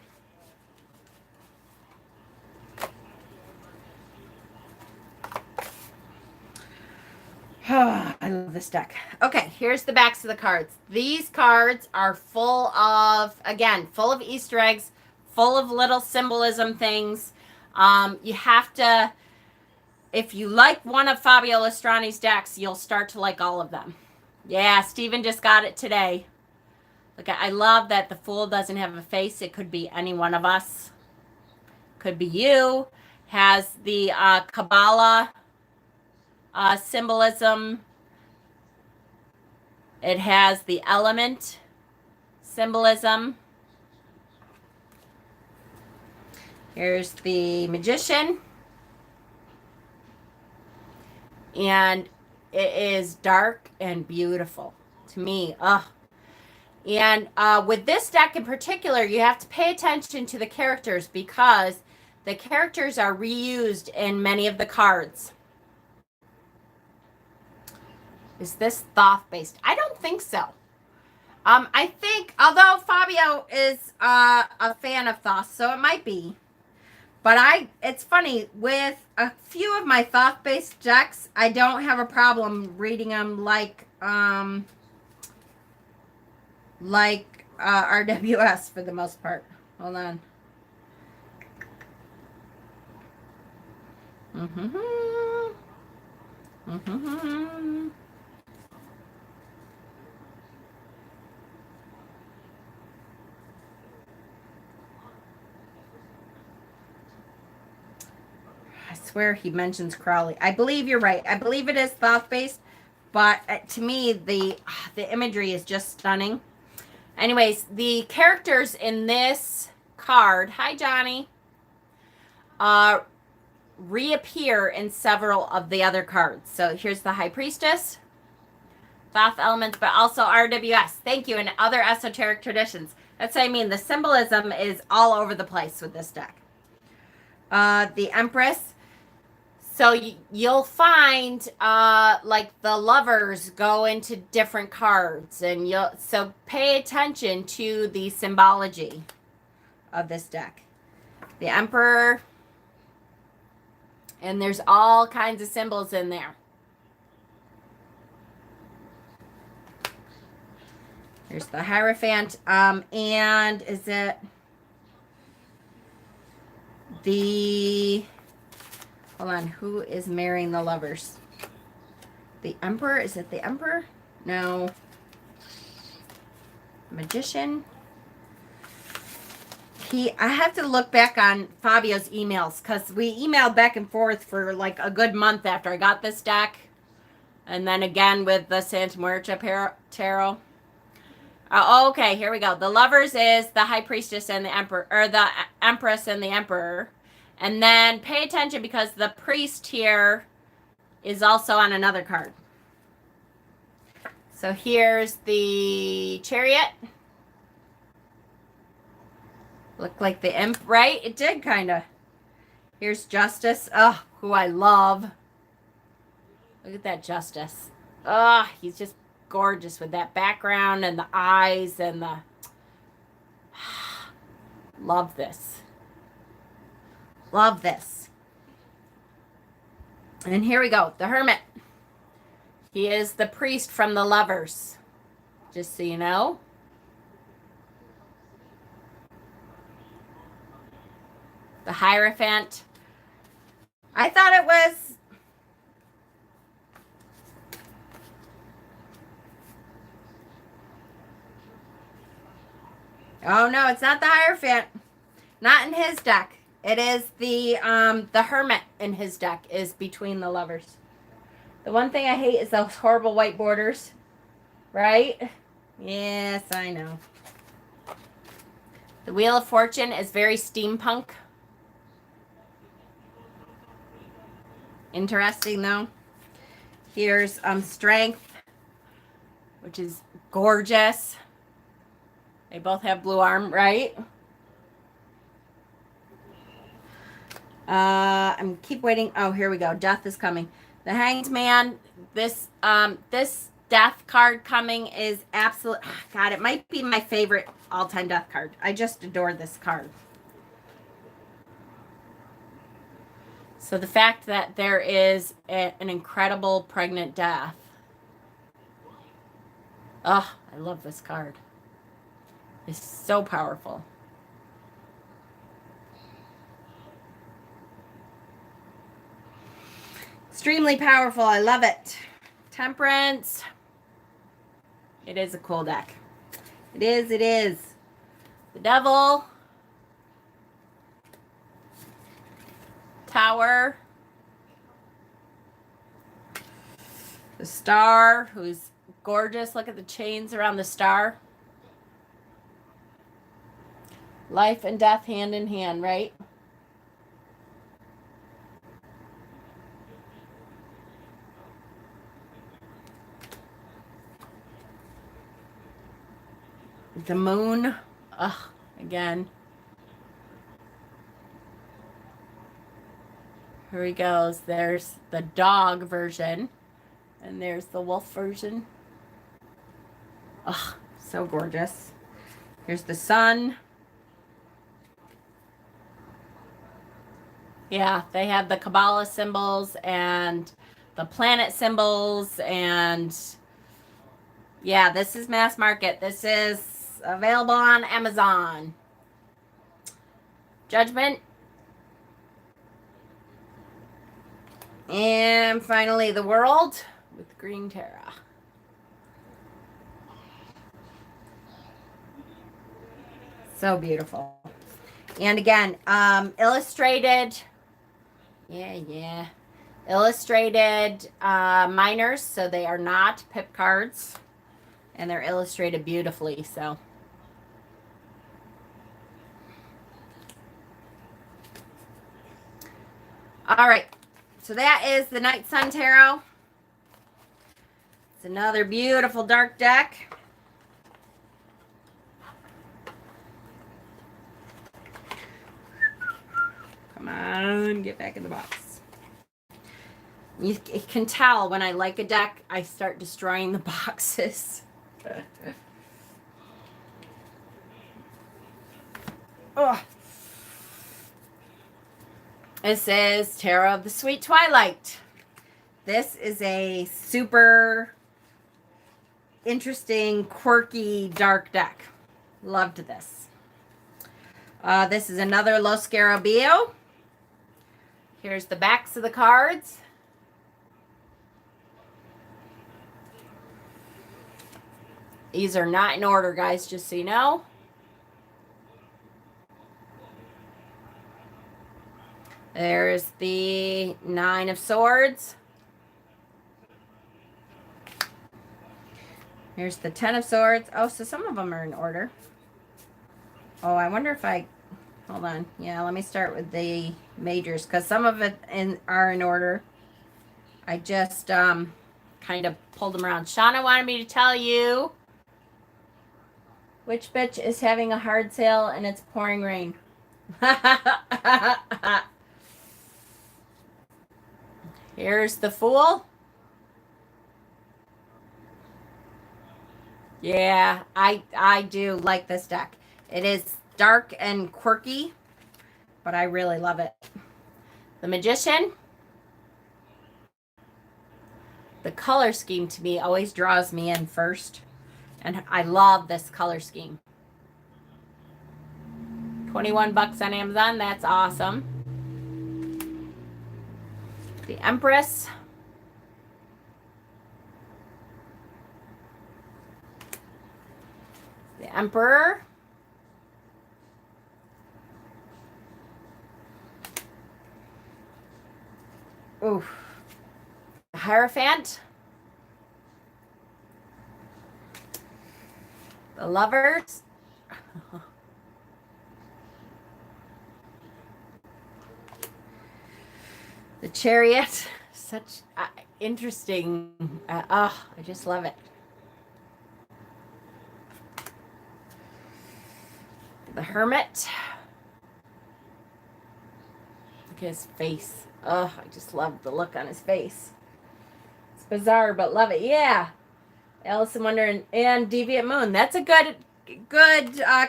I love this deck. Okay, here's the backs of the cards. These cards are full of, again, full of Easter eggs, full of little symbolism things. You have to, if you like one of Fabio Lestrani's decks, you'll start to like all of them. Yeah, Steven just got it today. Look, I love that the Fool doesn't have a face. It could be any one of us. Could be you. Has the Kabbalah symbolism. It has the element symbolism. Here's the Magician. And it is dark and beautiful to me. And with this deck in particular, you have to pay attention to the characters because the characters are reused in many of the cards. Is this Thoth based? I don't think so. I think, although Fabio is a fan of Thoth, so it might be. But it's funny, with a few of my Thoth-based decks, I don't have a problem reading them like RWS for the most part. Hold on. Mm-hmm. Mm-hmm. I swear he mentions Crowley. I believe you're right. I believe it is Thoth-based, but to me, the imagery is just stunning. Anyways, the characters in this card, hi Johnny, uh, reappear in several of the other cards. So here's the High Priestess, Thoth elements, but also RWS. Thank you, and other esoteric traditions. That's what I mean. The symbolism is all over the place with this deck. The Empress. So you'll find like the lovers go into different cards, and so pay attention to the symbology of this deck. The Emperor, and there's all kinds of symbols in there. Here's the Hierophant, and is it the... Hold on, who is marrying the lovers? The Emperor? Is it the Emperor? No. Magician? I have to look back on Fabio's emails, because we emailed back and forth for like a good month after I got this deck. And then again with the Santa Muerta Tarot. Okay, here we go. The lovers is the High Priestess and the Emperor, or the Empress and the Emperor. And then pay attention, because the priest here is also on another card. So here's the Chariot. Looked like the imp, right? It did kind of. Here's Justice. Oh, who I love. Look at that Justice. Oh, he's just gorgeous with that background and the eyes and the... Love this. Love this. And here we go. The Hermit. He is the priest from the lovers. Just so you know. The Hierophant. I thought it was... Oh, no, it's not the Hierophant. Not in his deck. It is the Hermit in his deck is between the lovers. The one thing I hate is those horrible white borders. Right? Yes, I know. The Wheel of Fortune is very steampunk. Interesting, though. Here's Strength, which is gorgeous. They both have blue arm, right? I'm keep waiting. Oh, here we go. Death is coming. The Hanged Man. This death card coming is absolute. God, it might be my favorite all-time death card. I just adore this card. So the fact that there is an incredible pregnant death. Oh, I love this card. It's so powerful. Extremely powerful. I love it. Temperance. It is a cool deck. It is. It is. The Devil. Tower. The Star, who's gorgeous. Look at the chains around the star. Life and death hand in hand, right? The Moon. Ugh, again. Here he goes. There's the dog version. And there's the wolf version. Ugh, So gorgeous. Here's the sun. Yeah, they have the Kabbalah symbols and the planet symbols, and yeah, this is mass market. This is available on Amazon. Judgment. And finally, the world with green Terra. So beautiful. And again, illustrated. Yeah. Illustrated miners, so they are not pip cards. And they're illustrated beautifully, so. All right. So that is the Night Sun Tarot. It's another beautiful dark deck. Come on, get back in the box. You can tell when I like a deck, I start destroying the boxes. Oh. This is Tarot of the Sweet Twilight. This is a super interesting, quirky, dark deck. Loved this. This is another Los Scarabeo. Here's the backs of the cards. These are not in order, guys, just so you know. There's the Nine of Swords. Here's the Ten of Swords. Oh, so some of them are in order. Oh, I wonder if I... Hold on. Yeah, let me start with the majors, because some of it are in order. I just kind of pulled them around. Shauna wanted me to tell you which bitch is having a hard sale and it's pouring rain. Here's the Fool. Yeah, I do like this deck. It is dark and quirky, but I really love it. The Magician. The color scheme to me always draws me in first. And I love this color scheme. 21 bucks on Amazon. That's awesome. The Empress. The Emperor. Ooh. The Hierophant. The Lovers. The Chariot. Such interesting. I just love it. The Hermit. Look at his face. Oh, I just love the look on his face. It's bizarre, but love it. Yeah. Alice in Wonder and Deviant Moon. That's a good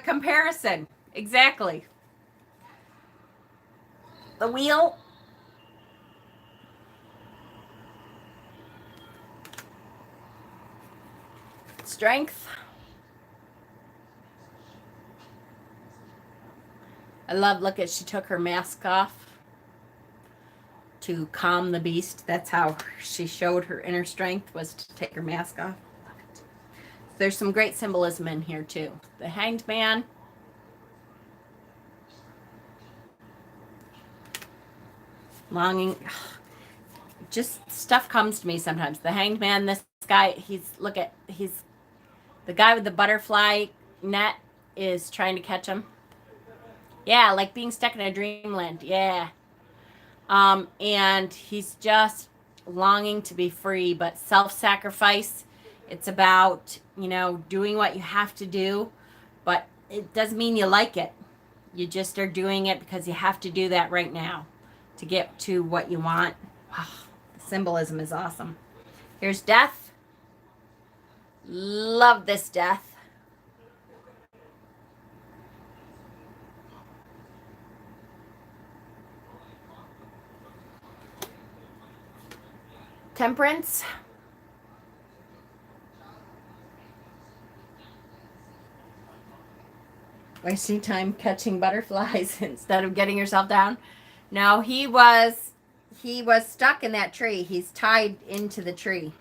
comparison. Exactly. The Wheel. Strength. I love, look at, she took her mask off to calm the beast. That's how she showed her inner strength, was to take her mask off. Love it. There's some great symbolism in here too. The Hanged Man. Longing. Just stuff comes to me sometimes. The Hanged Man, this guy, he's the guy with the butterfly net is trying to catch him. Yeah, like being stuck in a dreamland. Yeah. And he's just longing to be free, but self-sacrifice. It's about, doing what you have to do, but it doesn't mean you like it. You just are doing it because you have to do that right now to get to what you want. Wow, the symbolism is awesome. Here's Death. Love this Death. Temperance. Wasting time catching butterflies instead of getting yourself down. No, he was stuck in that tree. He's tied into the tree.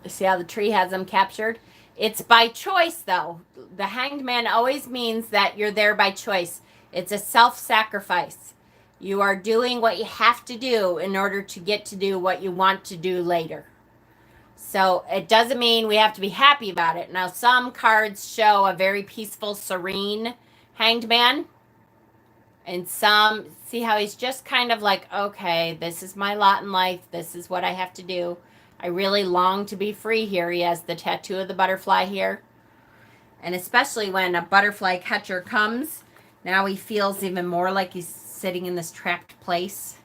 See how the tree has him captured? It's by choice, though. The hanged man always means that you're there by choice. It's a self-sacrifice. You are doing what you have to do in order to get to do what you want to do later. So it doesn't mean we have to be happy about it. Now, some cards show a very peaceful, serene hanged man. And some, see how he's just kind of like, okay, this is my lot in life. This is what I have to do. I really long to be free here. He has the tattoo of the butterfly here. And especially when a butterfly catcher comes, now he feels even more like he's sitting in this trapped place.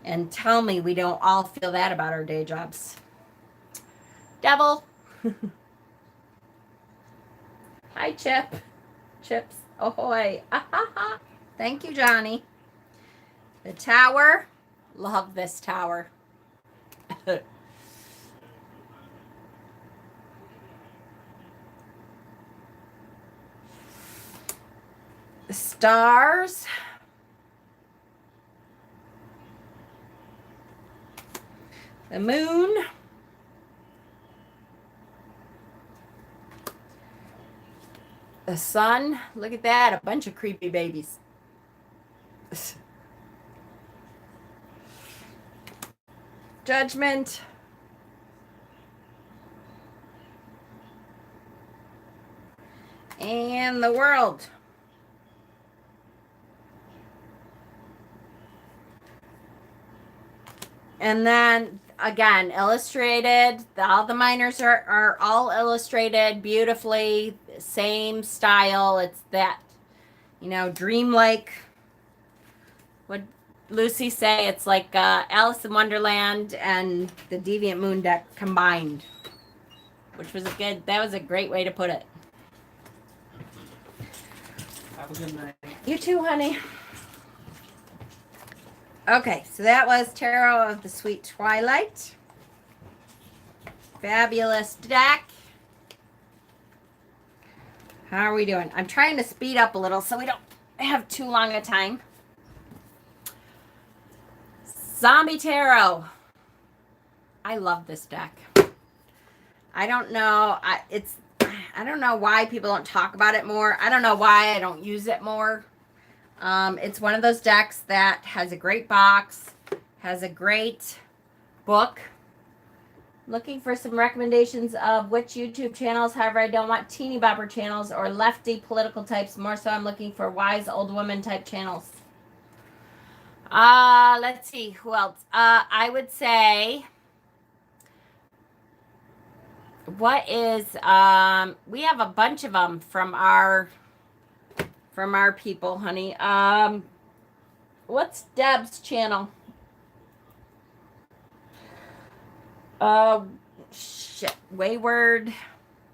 And tell me we don't all feel that about our day jobs. Devil. Hi, Chip. Chips. Ahoy. Thank you, Johnny. The tower. Love this tower. The stars. The moon. The sun. Look at that. A bunch of creepy babies. Judgment. And the world. And then again, illustrated. All the minors are all illustrated beautifully. Same style. It's that, dreamlike. What Lucy say? It's like Alice in Wonderland and the Deviant Moon deck combined, which was that was a great way to put it. Have a good night. You too, honey. Okay, so that was Tarot of the Sweet Twilight. Fabulous deck. How are we doing? I'm trying to speed up a little so we don't have too long a time. Zombie Tarot. I love this deck. I don't know. I don't know why people don't talk about it more. I don't know why I don't use it more. It's one of those decks that has a great box, has a great book. Looking for some recommendations of which YouTube channels. However, I don't want teeny bopper channels or lefty political types. More so, I'm looking for wise old woman type channels. Let's see who else. I would say, what is we have a bunch of them from our people, honey. What's Deb's channel? Shit. Wayward.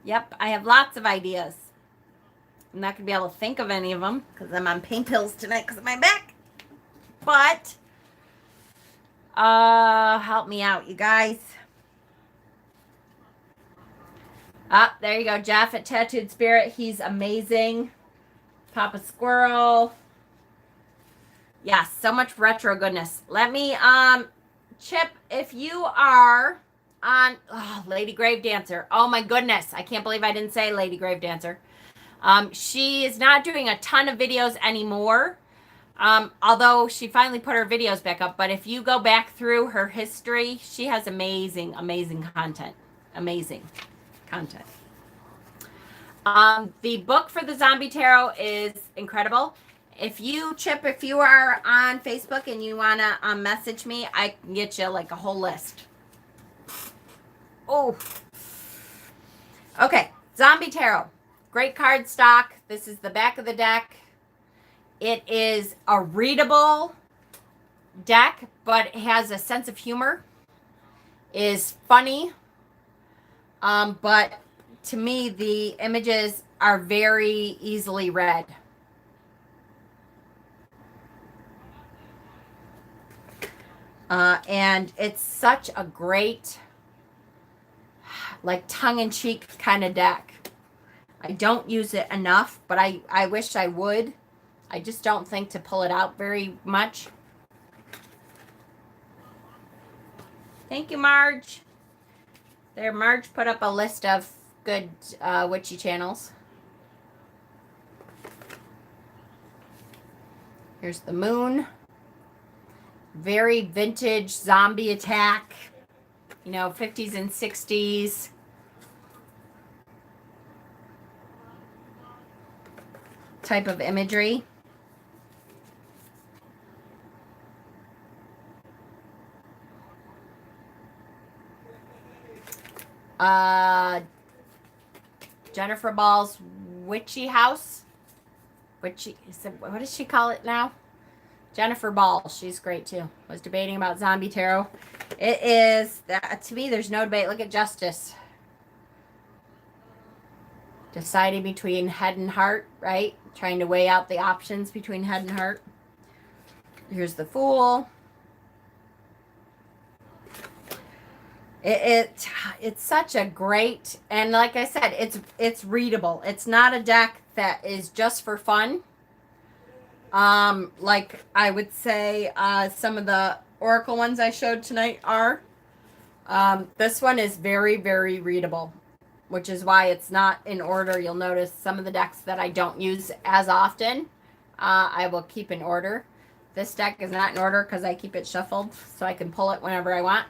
Yep, I have lots of ideas. I'm not gonna be able to think of any of them because I'm on pain pills tonight because of my back. But help me out, you guys. There you go, Jeff at Tattooed Spirit. He's amazing. Papa Squirrel. Yeah, so much retro goodness. Let me, Chip, if you are on, Lady Grave Dancer. Oh my goodness. I can't believe I didn't say Lady Grave Dancer. She is not doing a ton of videos anymore. Although she finally put her videos back up. But if you go back through her history, she has amazing, amazing content. Amazing content. The book for the Zombie Tarot is incredible. If you, Chip, if you are on Facebook and you want to message me, I can get you like a whole list. Oh. Okay. Zombie Tarot. Great card stock. This is the back of the deck. It is a readable deck, but it has a sense of humor. Is funny. But to me, the images are very easily read. And it's such a great, like, tongue-in-cheek kind of deck. I don't use it enough, but I wish I would. I just don't think to pull it out very much. Thank you, Marge. There, Marge put up a list of good witchy channels. Here's the moon. Very vintage zombie attack. You know, 50s and 60s. Type of imagery. Jennifer Ball's Witchy House. What does she call it now? Jennifer Ball. She's great too. Was debating about zombie tarot. It is, to me, there's no debate. Look at Justice. Deciding between head and heart, right? Trying to weigh out the options between head and heart. Here's the Fool. It's such a great, and like I said, it's readable. It's not a deck that is just for fun. Like I would say, some of the Oracle ones I showed tonight are. This one is very, very readable, which is why it's not in order. You'll notice some of the decks that I don't use as often, I will keep in order. This deck is not in order because I keep it shuffled so I can pull it whenever I want.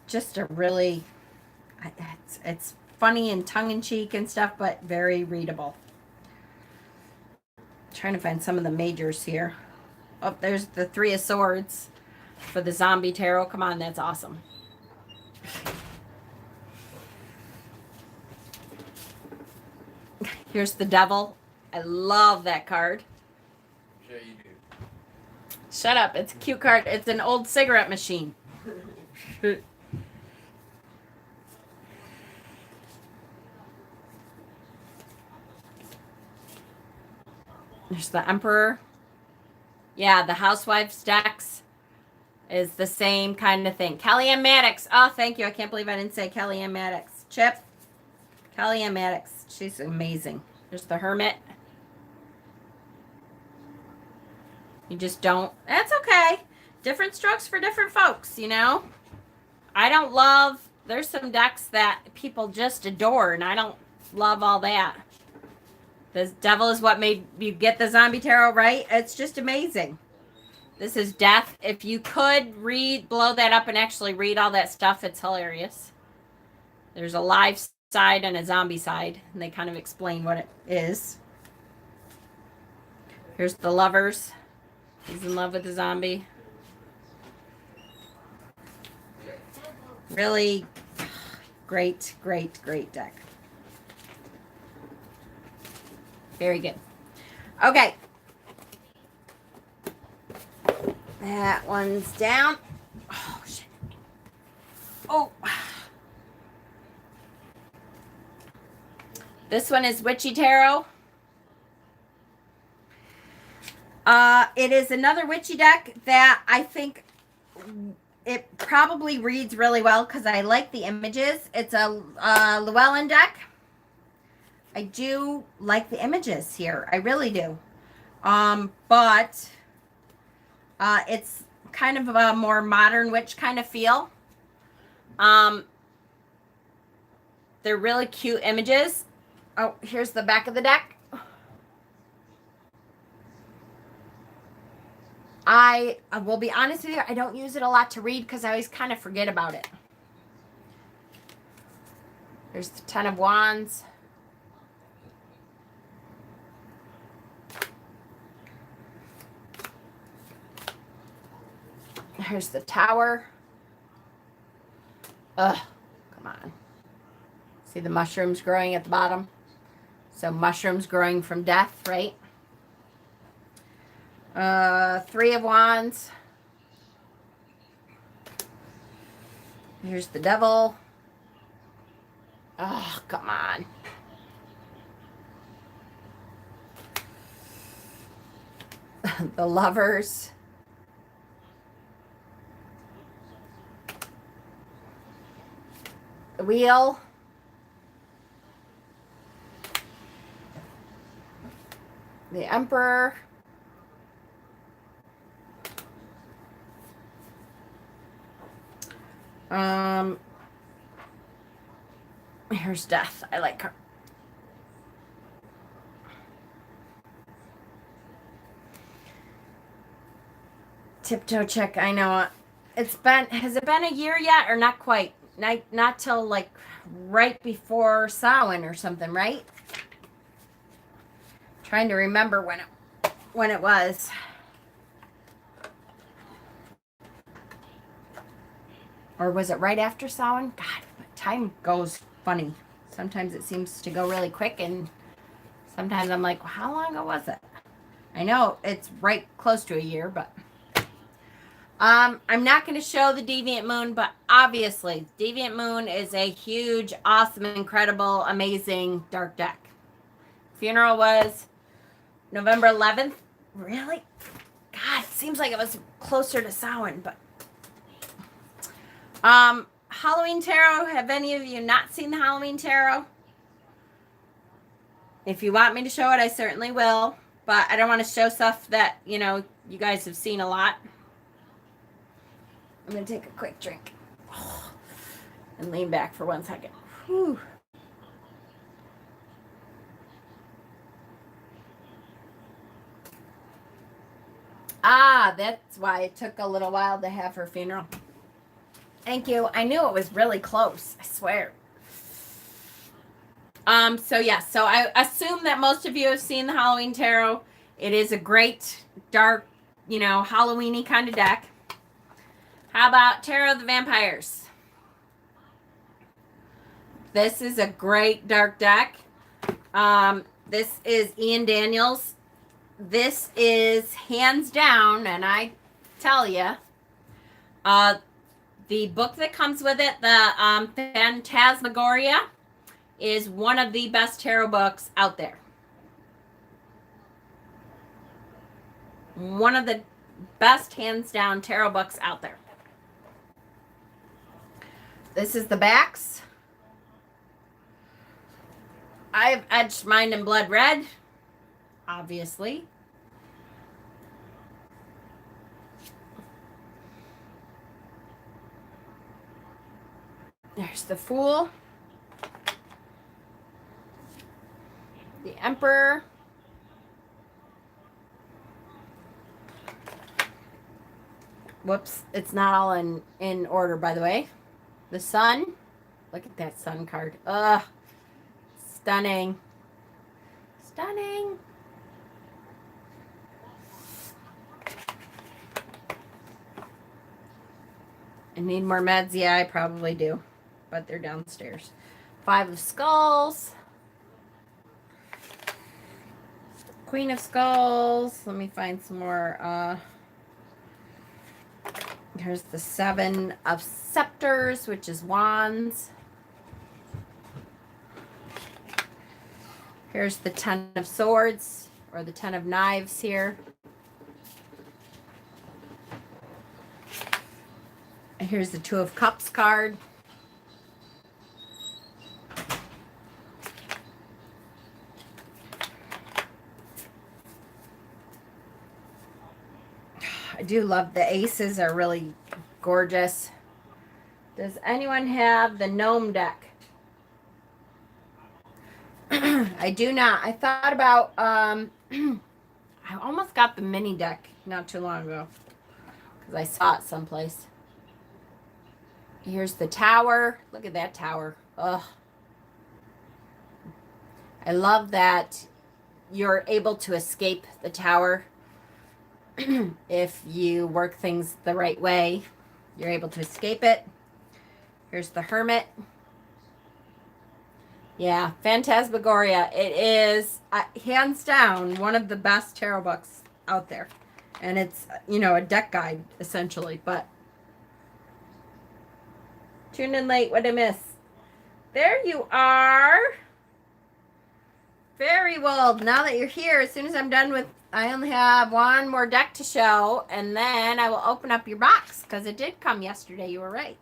Just a really, it's funny and tongue-in-cheek and stuff, but very readable. Trying to find some of the majors here. Oh, there's the Three of Swords for the Zombie Tarot. Come on, that's awesome. Here's the Devil. I love that card. Yeah, you do. Shut up. It's a cute card. It's an old cigarette machine. There's the Emperor. Yeah, the Housewives decks is the same kind of thing. Kellyanne Maddox. Oh, thank you. I can't believe I didn't say Kellyanne Maddox. Chip. Kellyanne Maddox. She's amazing. There's the Hermit. You just don't. That's okay. Different strokes for different folks, you know? I don't love. There's some decks that people just adore, and I don't love all that. The Devil is what made you get the Zombie Tarot, right? It's just amazing. This is Death. If you could blow that up and actually read all that stuff, it's hilarious. There's a live side and a zombie side, and they kind of explain what it is. Here's the Lovers. He's in love with the zombie. Really great, great, great deck. Very good. Okay. That one's down. Oh, shit. Oh. This one is Witchy Tarot. It is another witchy deck that I think it probably reads really well because I like the images. It's a Llewellyn deck. I do like the images here. I really do. But it's kind of a more modern witch kind of feel. They're really cute images. Oh, here's the back of the deck. I will be honest with you, I don't use it a lot to read because I always kind of forget about it. There's the Ten of Wands. Here's the Tower. Ugh, come on. See the mushrooms growing at the bottom? So mushrooms growing from death, right? Three of Wands. Here's the Devil. Oh, come on. The Lovers. The Wheel. The Emperor. Here's Death. I like her. Tiptoe Check. I know. Has it been a year yet or not quite? Not till like right before Samhain or something, right? Trying to remember when it was. Or was it right after Samhain? God, time goes funny. Sometimes it seems to go really quick, and sometimes I'm like, well, how long ago was it? I know it's right close to a year, but I'm not going to show the Deviant Moon, but obviously Deviant Moon is a huge, awesome, incredible, amazing dark deck. Funeral was November 11th. Really? God, it seems like it was closer to Samhain, but Halloween Tarot. Have any of you not seen the Halloween Tarot? If you want me to show it, I certainly will, but I don't want to show stuff that, you know, you guys have seen a lot. I'm going to take a quick drink and lean back for 1 second. Whew. Ah, that's why it took a little while to have her funeral. Thank you. I knew it was really close. I swear. So I assume that most of you have seen the Halloween Tarot. It is a great, dark, you know, Halloween-y kind of deck. How about Tarot of the Vampires? This is a great dark deck. This is Ian Daniels. This is hands down, and I tell you, the book that comes with it, the Phantasmagoria, is one of the best tarot books out there. One of the best, hands down, tarot books out there. This is the backs. I've etched mine in blood red, obviously. There's the Fool. The Emperor. Whoops, it's not all in order, by the way. The Sun. Look at that Sun card. Ugh. Stunning. Stunning. I need more meds. Yeah, I probably do. But they're downstairs. 5 of Skulls. Queen of Skulls. Let me find some more. Here's the 7 of Scepters, which is Wands. Here's the 10 of Swords, or the 10 of Knives here. And here's the 2 of Cups card. I do love the aces, are really gorgeous. Does anyone have the gnome deck? I do not. I thought about, I almost got the mini deck not too long ago because I saw it someplace. Here's the tower. Look at that tower. Ugh. I love that you're able to escape the tower. If you work things the right way, you're able to escape it. Here's the Hermit. Yeah, Phantasmagoria. It is, hands down, one of the best tarot books out there. And it's, you know, a deck guide, essentially. But tuned in late. What did I miss? There you are. Very well. Now that you're here, as soon as I'm done with I only have one more deck to show, and then I will open up your box because it did come yesterday. You were right.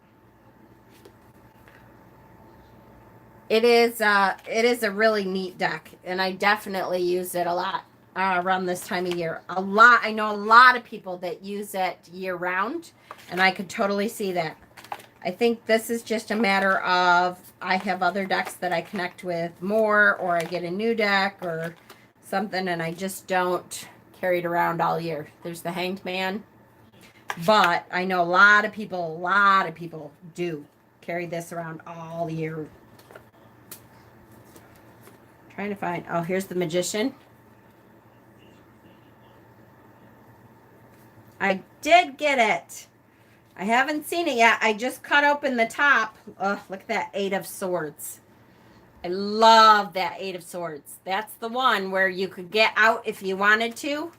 It is a really neat deck, and I definitely use it a lot around this time of year. A lot. I know a lot of people that use it year round, and I could totally see that. I think this is just a matter of I have other decks that I connect with more, or I get a new deck or something, and I just don't carry it around all year. There's the Hanged Man, but I know a lot of people do carry this around all year. Trying to find, oh, here's the Magician. I did get it. I haven't seen it yet. I just cut open the top. Oh, look at that 8 of Swords. I love that 8 of Swords. That's the one where you could get out if you wanted to.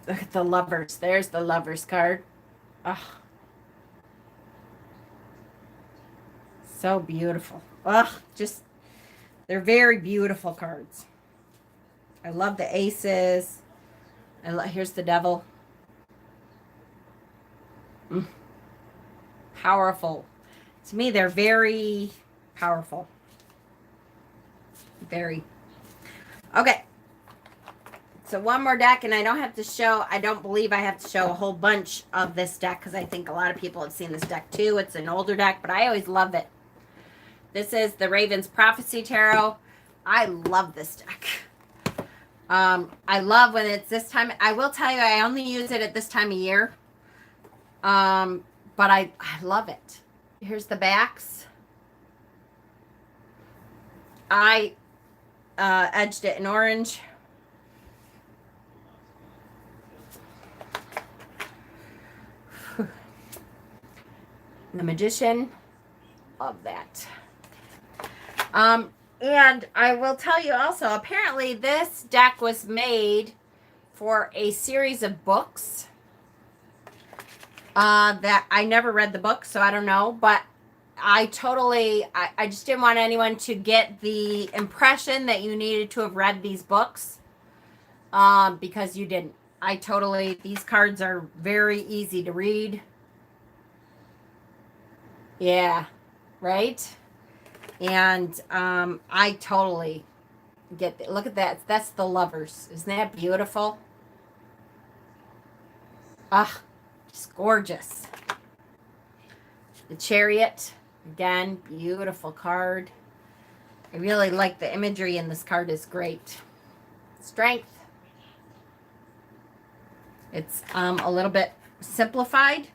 Look at the Lovers. There's the Lovers card. Oh. So beautiful. Oh, just, they're very beautiful cards. I love the Aces. Here's the Devil. Powerful. To me, they're very powerful. Very. Okay. So one more deck, and I don't believe I have to show a whole bunch of this deck because I think a lot of people have seen this deck too. It's an older deck, but I always love it. This is the Raven's Prophecy Tarot. I love this deck. I love when it's this time. I will tell you, I only use it at this time of year. But I love it. Here's the backs. I edged it in orange. The Magician. Love that. And I will tell you also, apparently this deck was made for a series of books that I never read the book, so I don't know, but I just didn't want anyone to get the impression that you needed to have read these books because you didn't. These cards are very easy to read. Yeah, right? And I totally get that. Look at that. That's the Lovers. Isn't that beautiful? Ah, just gorgeous. The Chariot. Again, beautiful card. I really like the imagery in this card. Is great. Strength. It's a little bit simplified.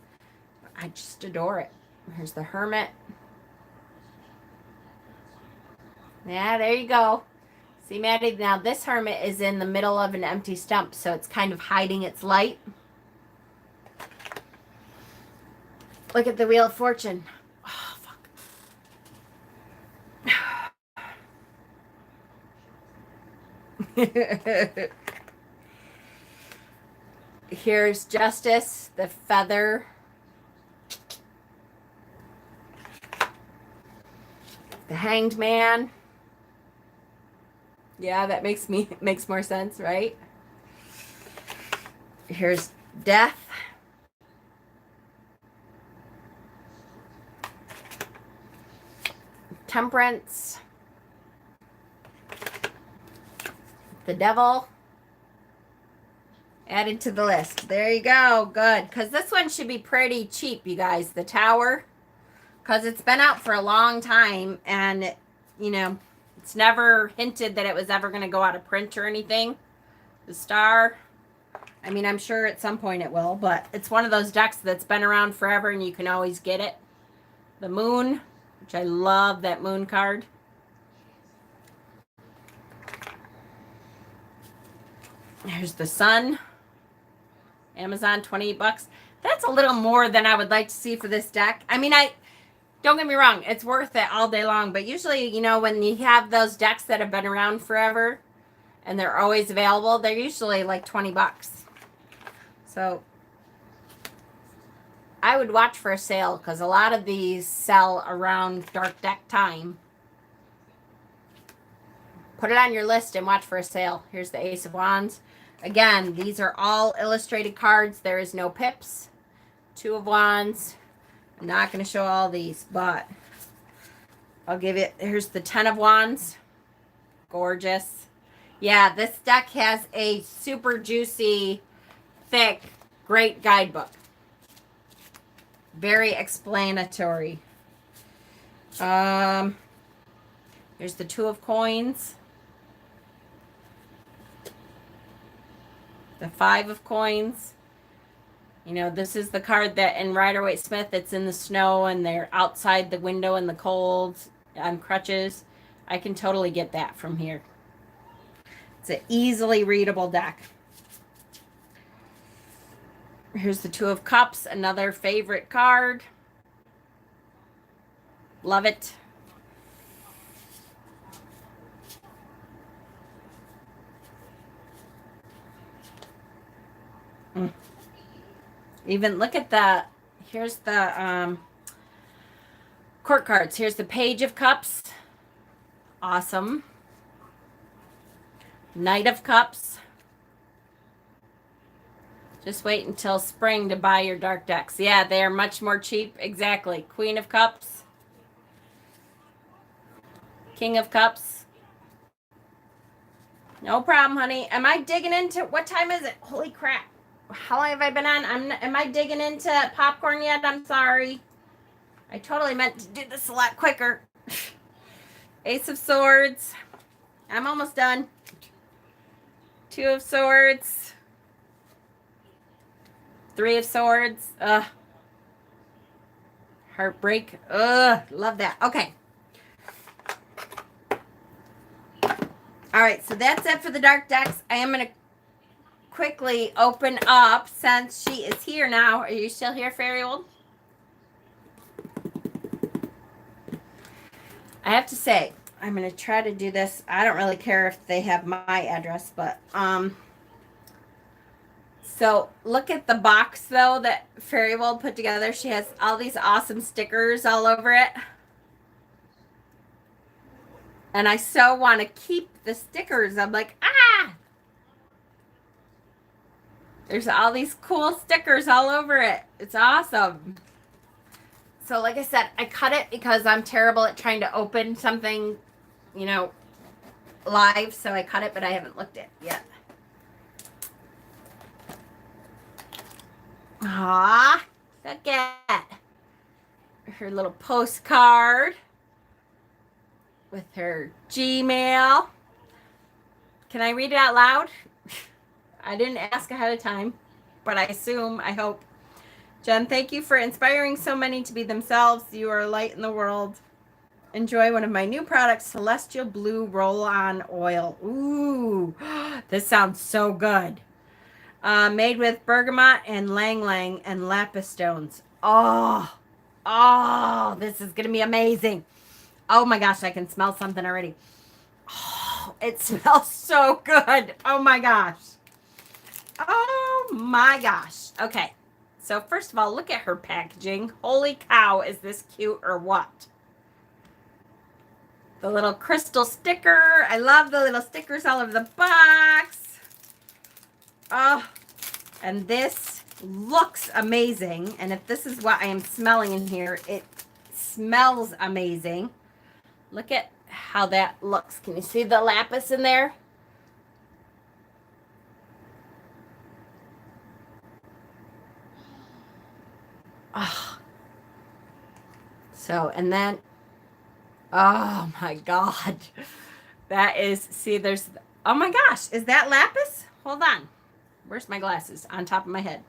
But I just adore it. Here's the Hermit. Yeah, there you go. See, Maddie, now this Hermit is in the middle of an empty stump, so it's kind of hiding its light. Look at the Wheel of Fortune. Oh, fuck. Here's Justice, the Feather. The Hanged Man. Yeah, that makes more sense, right? Here's Death. Temperance. The Devil. Added to the list. There you go. Good. Because this one should be pretty cheap, you guys. The Tower. Because it's been out for a long time. And, you know, it's never hinted that it was ever going to go out of print or anything. The Star. I mean, I'm sure at some point it will. But it's one of those decks that's been around forever and you can always get it. The Moon. Which I love that Moon card. There's the Sun. Amazon, 28 bucks. That's a little more than I would like to see for this deck. I mean, don't get me wrong, it's worth it all day long, but usually, you know, when you have those decks that have been around forever and they're always available, they're usually like 20 bucks. So I would watch for a sale because a lot of these sell around Dark Deck time. Put it on your list and watch for a sale. Here's the Ace of Wands. Again, these are all illustrated cards. There is no pips. Two of Wands. I'm not going to show all these, but I'll give it. Here's the 10 of Wands. Gorgeous. Yeah, this deck has a super juicy, thick, great guidebook. Very explanatory. Here's the 2 of Coins. The 5 of Coins. You know, this is the card that in Rider-Waite-Smith, it's in the snow and they're outside the window in the cold on crutches. I can totally get that from here. It's an easily readable deck. Here's the 2 of Cups, another favorite card. Love it. Even look at the, here's the court cards. Here's the Page of Cups. Awesome. Knight of Cups. Just wait until spring to buy your dark decks. Yeah, they are much more cheap. Exactly. Queen of Cups. King of Cups. No problem, honey. Am I digging into, what time is it? Holy crap. How long have I been on? Am I digging into popcorn yet? I'm sorry. I totally meant to do this a lot quicker. Ace of Swords. I'm almost done. 2 of Swords. 3 of Swords. Heartbreak. Love that. Okay. All right, so that's it for the dark decks. I am going to quickly open up since she is here now. Are you still here, Fairy Old? I have to say, I'm going to try to do this. I don't really care if they have my address, but so look at the box though that Fairy World put together. She has all these awesome stickers all over it. And I so want to keep the stickers. I'm like, ah! There's all these cool stickers all over it. It's awesome. So like I said, I cut it because I'm terrible at trying to open something, you know, live. So I cut it, but I haven't looked at it yet. Ah, look at her little postcard with her Gmail. Can I read it out loud? I didn't ask ahead of time, but I assume, I hope. Jen, thank you for inspiring so many to be themselves. You are a light in the world. Enjoy one of my new products, Celestial Blue Roll-On Oil. Ooh, this sounds so good. Made with bergamot and ylang ylang and lapis stones. Oh, this is going to be amazing. Oh my gosh, I can smell something already. Oh, it smells so good. Oh my gosh. Oh my gosh. Okay. So first of all, look at her packaging. Holy cow, is this cute or what? The little crystal sticker. I love the little stickers all over the box. Oh, and this looks amazing. And if this is what I am smelling in here, it smells amazing. Look at how that looks. Can you see the lapis in there? Oh. So, and then, oh my God. That is, see, there's, oh my gosh, is that lapis? Hold on. Where's my glasses? On top of my head.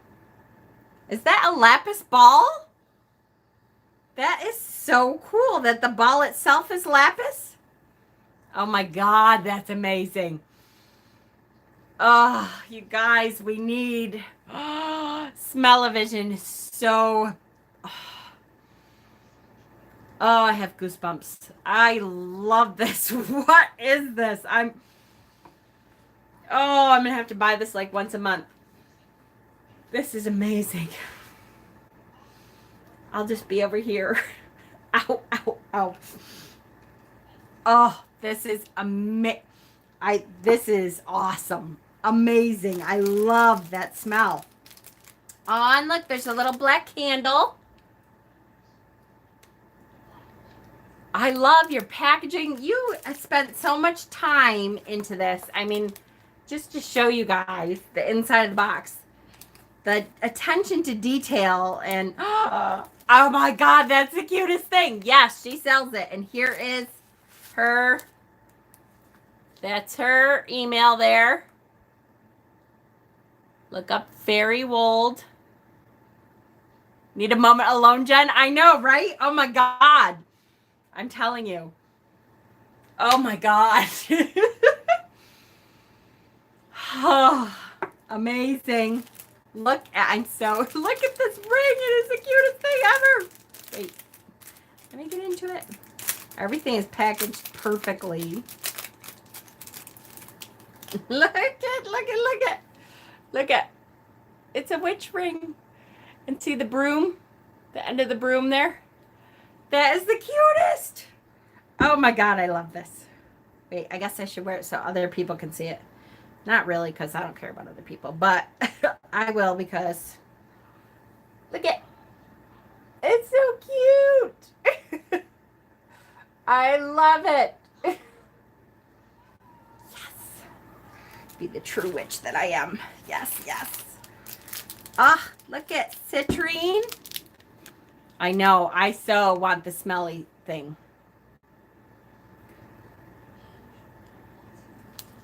Is that a lapis ball? That is so cool that the ball itself is lapis. Oh my God, that's amazing. Oh, you guys, we need, smell-o-vision is so, oh, I have goosebumps. I love this. What is this? I'm going to have to buy this like once a month. This is amazing. I'll just be over here. Ow, ow, ow. Oh, this is this is awesome. Amazing. I love that smell. Oh, and look, there's a little black candle. I love your packaging. You spent so much time into this. I mean, just to show you guys the inside of the box. The attention to detail and oh my God, that's the cutest thing. Yes, she sells it. And here is her, that's her email there. Look up Fairy Wold. Need a moment alone, Jen? I know, right? Oh my God. I'm telling you. Oh my God. Oh, amazing. Look at this ring. It is the cutest thing ever. Wait, let me get into it. Everything is packaged perfectly. Look at. It's a witch ring. And see the broom? The end of the broom there? That is the cutest. Oh my God, I love this. Wait, I guess I should wear it so other people can see it. Not really, because I don't care about other people, but I will because look at, it's so cute. I love it. Yes. Be the true witch that I am. Yes, yes. Ah, look at citrine. I know, I so want the smelly thing.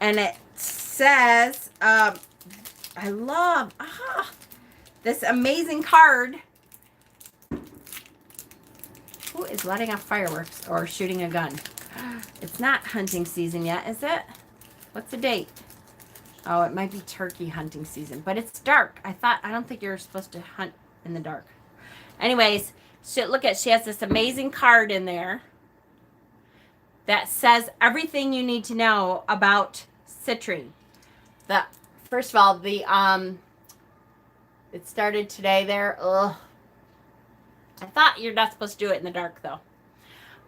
And it says, I love this amazing card. Who is letting off fireworks or shooting a gun? It's not hunting season yet, is it? What's the date? Oh, it might be turkey hunting season, but it's dark. I don't think you're supposed to hunt in the dark. Anyways, look at, she has this amazing card in there that says everything you need to know about citrine. First of all, it started today there. Ugh. I thought you're not supposed to do it in the dark though.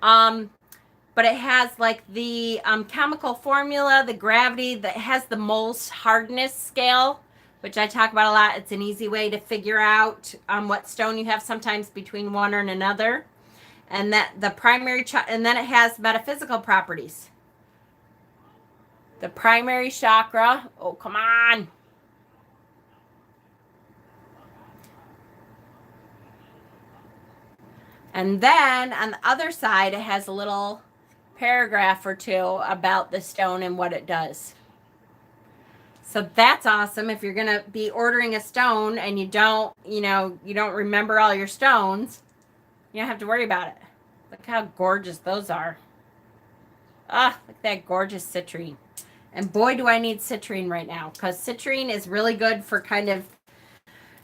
But it has like the chemical formula, the gravity, that has the Mohs hardness scale, which I talk about a lot. It's an easy way to figure out what stone you have sometimes between one and another. And that the primary, and then it has metaphysical properties. The primary chakra. Oh, come on. And then on the other side, it has a little paragraph or two about the stone and what it does. So that's awesome. If you're going to be ordering a stone and you don't remember all your stones, you don't have to worry about it. Look how gorgeous those are. Ah, look at that gorgeous citrine. And boy, do I need citrine right now, because citrine is really good for kind of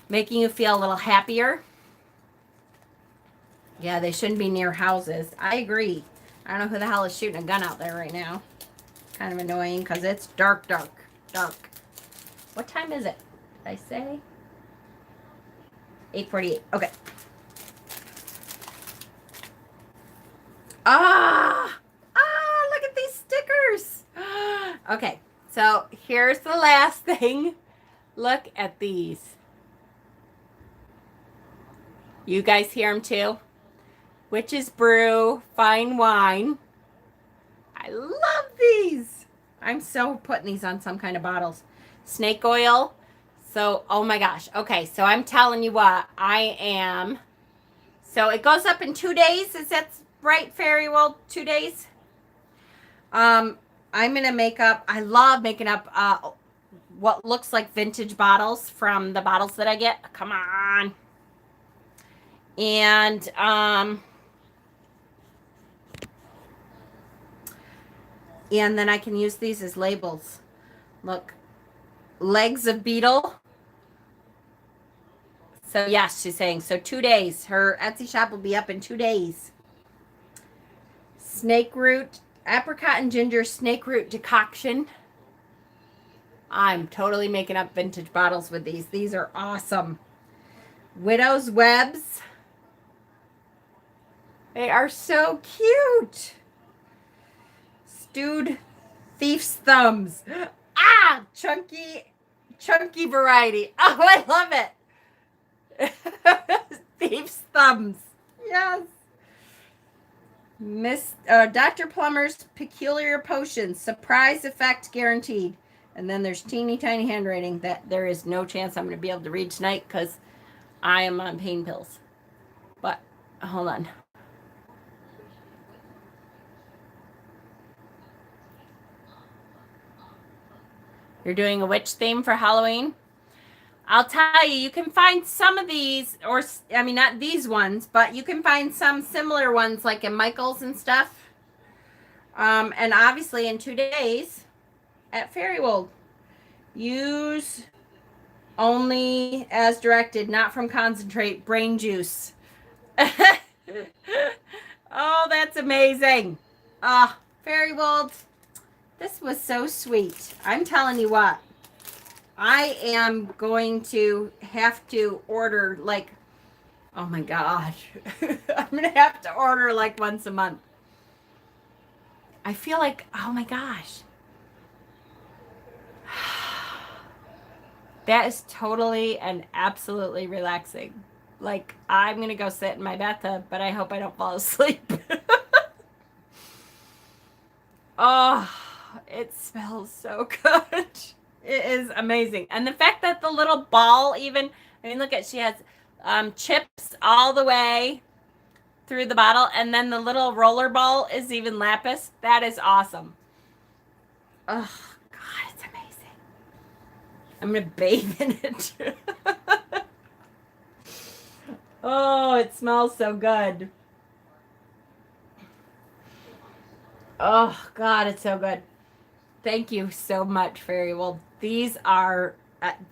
making you feel a little happier. Yeah, they shouldn't be near houses. I agree. I don't know who the hell is shooting a gun out there right now. Kind of annoying because it's dark. What time is it? Did I say? 8:48. Okay. Look at these stickers. Okay, so here's the last thing. Look at these. You guys hear them too? Witch's Brew Fine Wine. I love these. I'm so putting these on some kind of bottles. Snake oil. So, oh my gosh. Okay, so I'm telling you what, I am. So it goes up in 2 days. Is that right, Fairy World? 2 days? I'm going to make up, I love making up what looks like vintage bottles from the bottles that I get. Come on. And then I can use these as labels. Look, legs of beetle. So yes, she's saying, so 2 days. Her Etsy shop will be up in 2 days. Snake root, apricot and ginger snake root decoction. I'm totally making up vintage bottles with these. These are awesome. Widow's webs. They are so cute. Stewed thief's thumbs. Ah, chunky variety. Oh, I love it. Thief's thumbs. Yes. Dr. Plummer's peculiar potions. Surprise effect guaranteed. And then there's teeny tiny handwriting that there is no chance I'm going to be able to read tonight because I am on pain pills. But hold on. You're doing a witch theme for Halloween? I'll tell you, you can find some of these, or I mean, not these ones, but you can find some similar ones like in Michael's and stuff. And obviously in 2 days at Fairy World, use only as directed, not from concentrate, brain juice. Oh, that's amazing. Fairy World, this was so sweet. I'm telling you what. I am going to have to order like, oh my gosh. I'm going to have to order like once a month. I feel like, oh my gosh. That is totally and absolutely relaxing. Like, I'm going to go sit in my bathtub, but I hope I don't fall asleep. Oh, it smells so good. It is amazing. And the fact that the little ball even, I mean, look at, she has chips all the way through the bottle. And then the little roller ball is even lapis. That is awesome. Oh, God, it's amazing. I'm going to bathe in it. Oh, it smells so good. Oh, God, it's so good. Thank you so much, Fairy. Well, these are,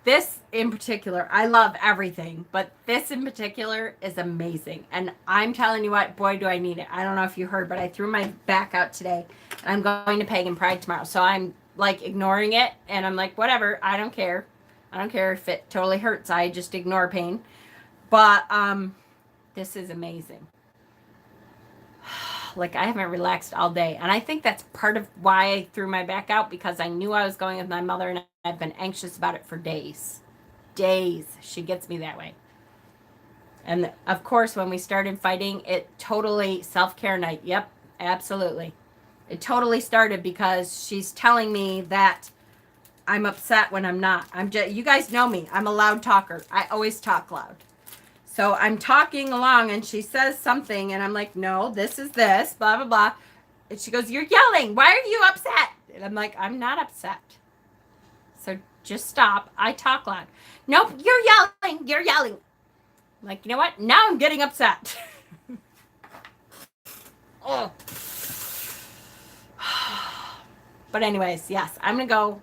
this in particular, I love everything, but this in particular is amazing. And I'm telling you what, boy, do I need it. I don't know if you heard, but I threw my back out today. I'm going to Pagan Pride tomorrow. So I'm like ignoring it. And I'm like, whatever, I don't care. I don't care if it totally hurts. I just ignore pain. But this is amazing. Like, I haven't relaxed all day. And I think that's part of why I threw my back out, because I knew I was going with my mother and I've been anxious about it for days. Days. She gets me that way. And of course, when we started fighting, it totally, self-care night. Yep, absolutely. It totally started because she's telling me that I'm upset when I'm not. You guys know me. I'm a loud talker. I always talk loud. So I'm talking along and she says something and I'm like, no, this is this, blah, blah, blah. And she goes, you're yelling. Why are you upset? And I'm like, I'm not upset. So just stop. I talk loud. Nope, you're yelling. You're yelling. I'm like, you know what? Now I'm getting upset. Oh. But anyways, yes, I'm going to go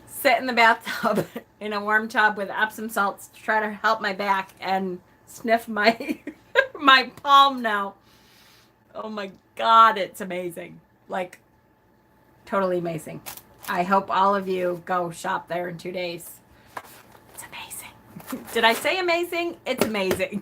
sit in the bathtub in a warm tub with Epsom salts to try to help my back and sniff my my palm now. Oh my God, it's amazing. Like, totally amazing. I hope all of you go shop there in 2 days. It's amazing. Did I say amazing? It's amazing.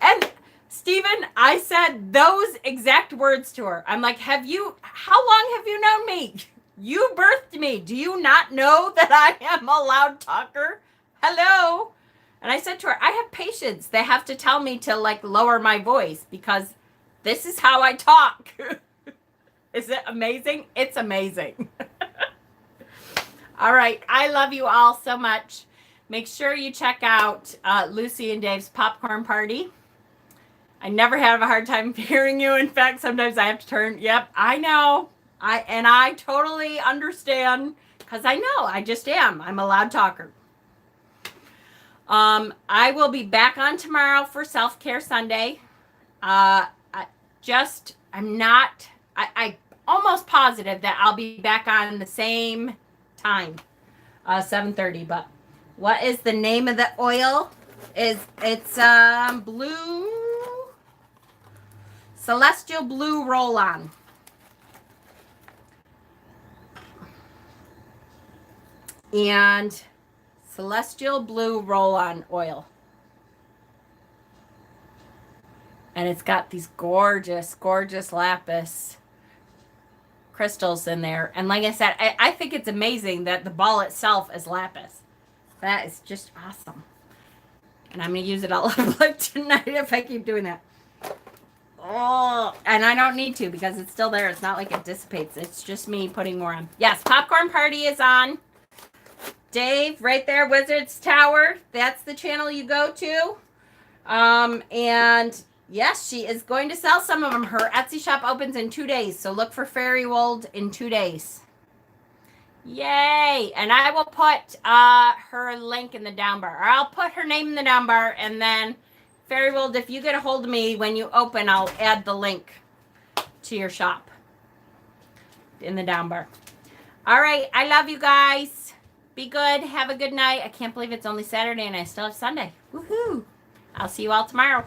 And Stephen, I said those exact words to her. I'm like, how long have you known me? You birthed me. Do you not know that I am a loud talker? Hello. And I said to her, I have patients. They have to tell me to like lower my voice because this is how I talk. Is it amazing? It's amazing. All right. I love you all so much. Make sure you check out Lucy and Dave's Popcorn Party. I never have a hard time hearing you. In fact, sometimes I have to turn. Yep, I know. I totally understand because I know I just am. I'm a loud talker. I will be back on tomorrow for Self-Care Sunday. I'm almost positive that I'll be back on the same time, 7:30. But what is the name of the oil? It's blue, Celestial Blue Roll-On. And Celestial Blue Roll-On oil. And it's got these gorgeous, gorgeous lapis crystals in there. And like I said, I think it's amazing that the ball itself is lapis. That is just awesome. And I'm going to use it all up like tonight if I keep doing that. Oh, and I don't need to because it's still there. It's not like it dissipates. It's just me putting more on. Yes, Popcorn Party is on. Dave, right there, Wizards Tower. That's the channel you go to. And yes, she is going to sell some of them. Her Etsy shop opens in 2 days. So look for Fairy Wold in 2 days. Yay. And I will put her link in the down bar. Or I'll put her name in the down bar. And then Fairy Wold, if you get a hold of me when you open, I'll add the link to your shop in the down bar. All right. I love you guys. Be good. Have a good night. I can't believe it's only Saturday and I still have Sunday. Woohoo. I'll see you all tomorrow.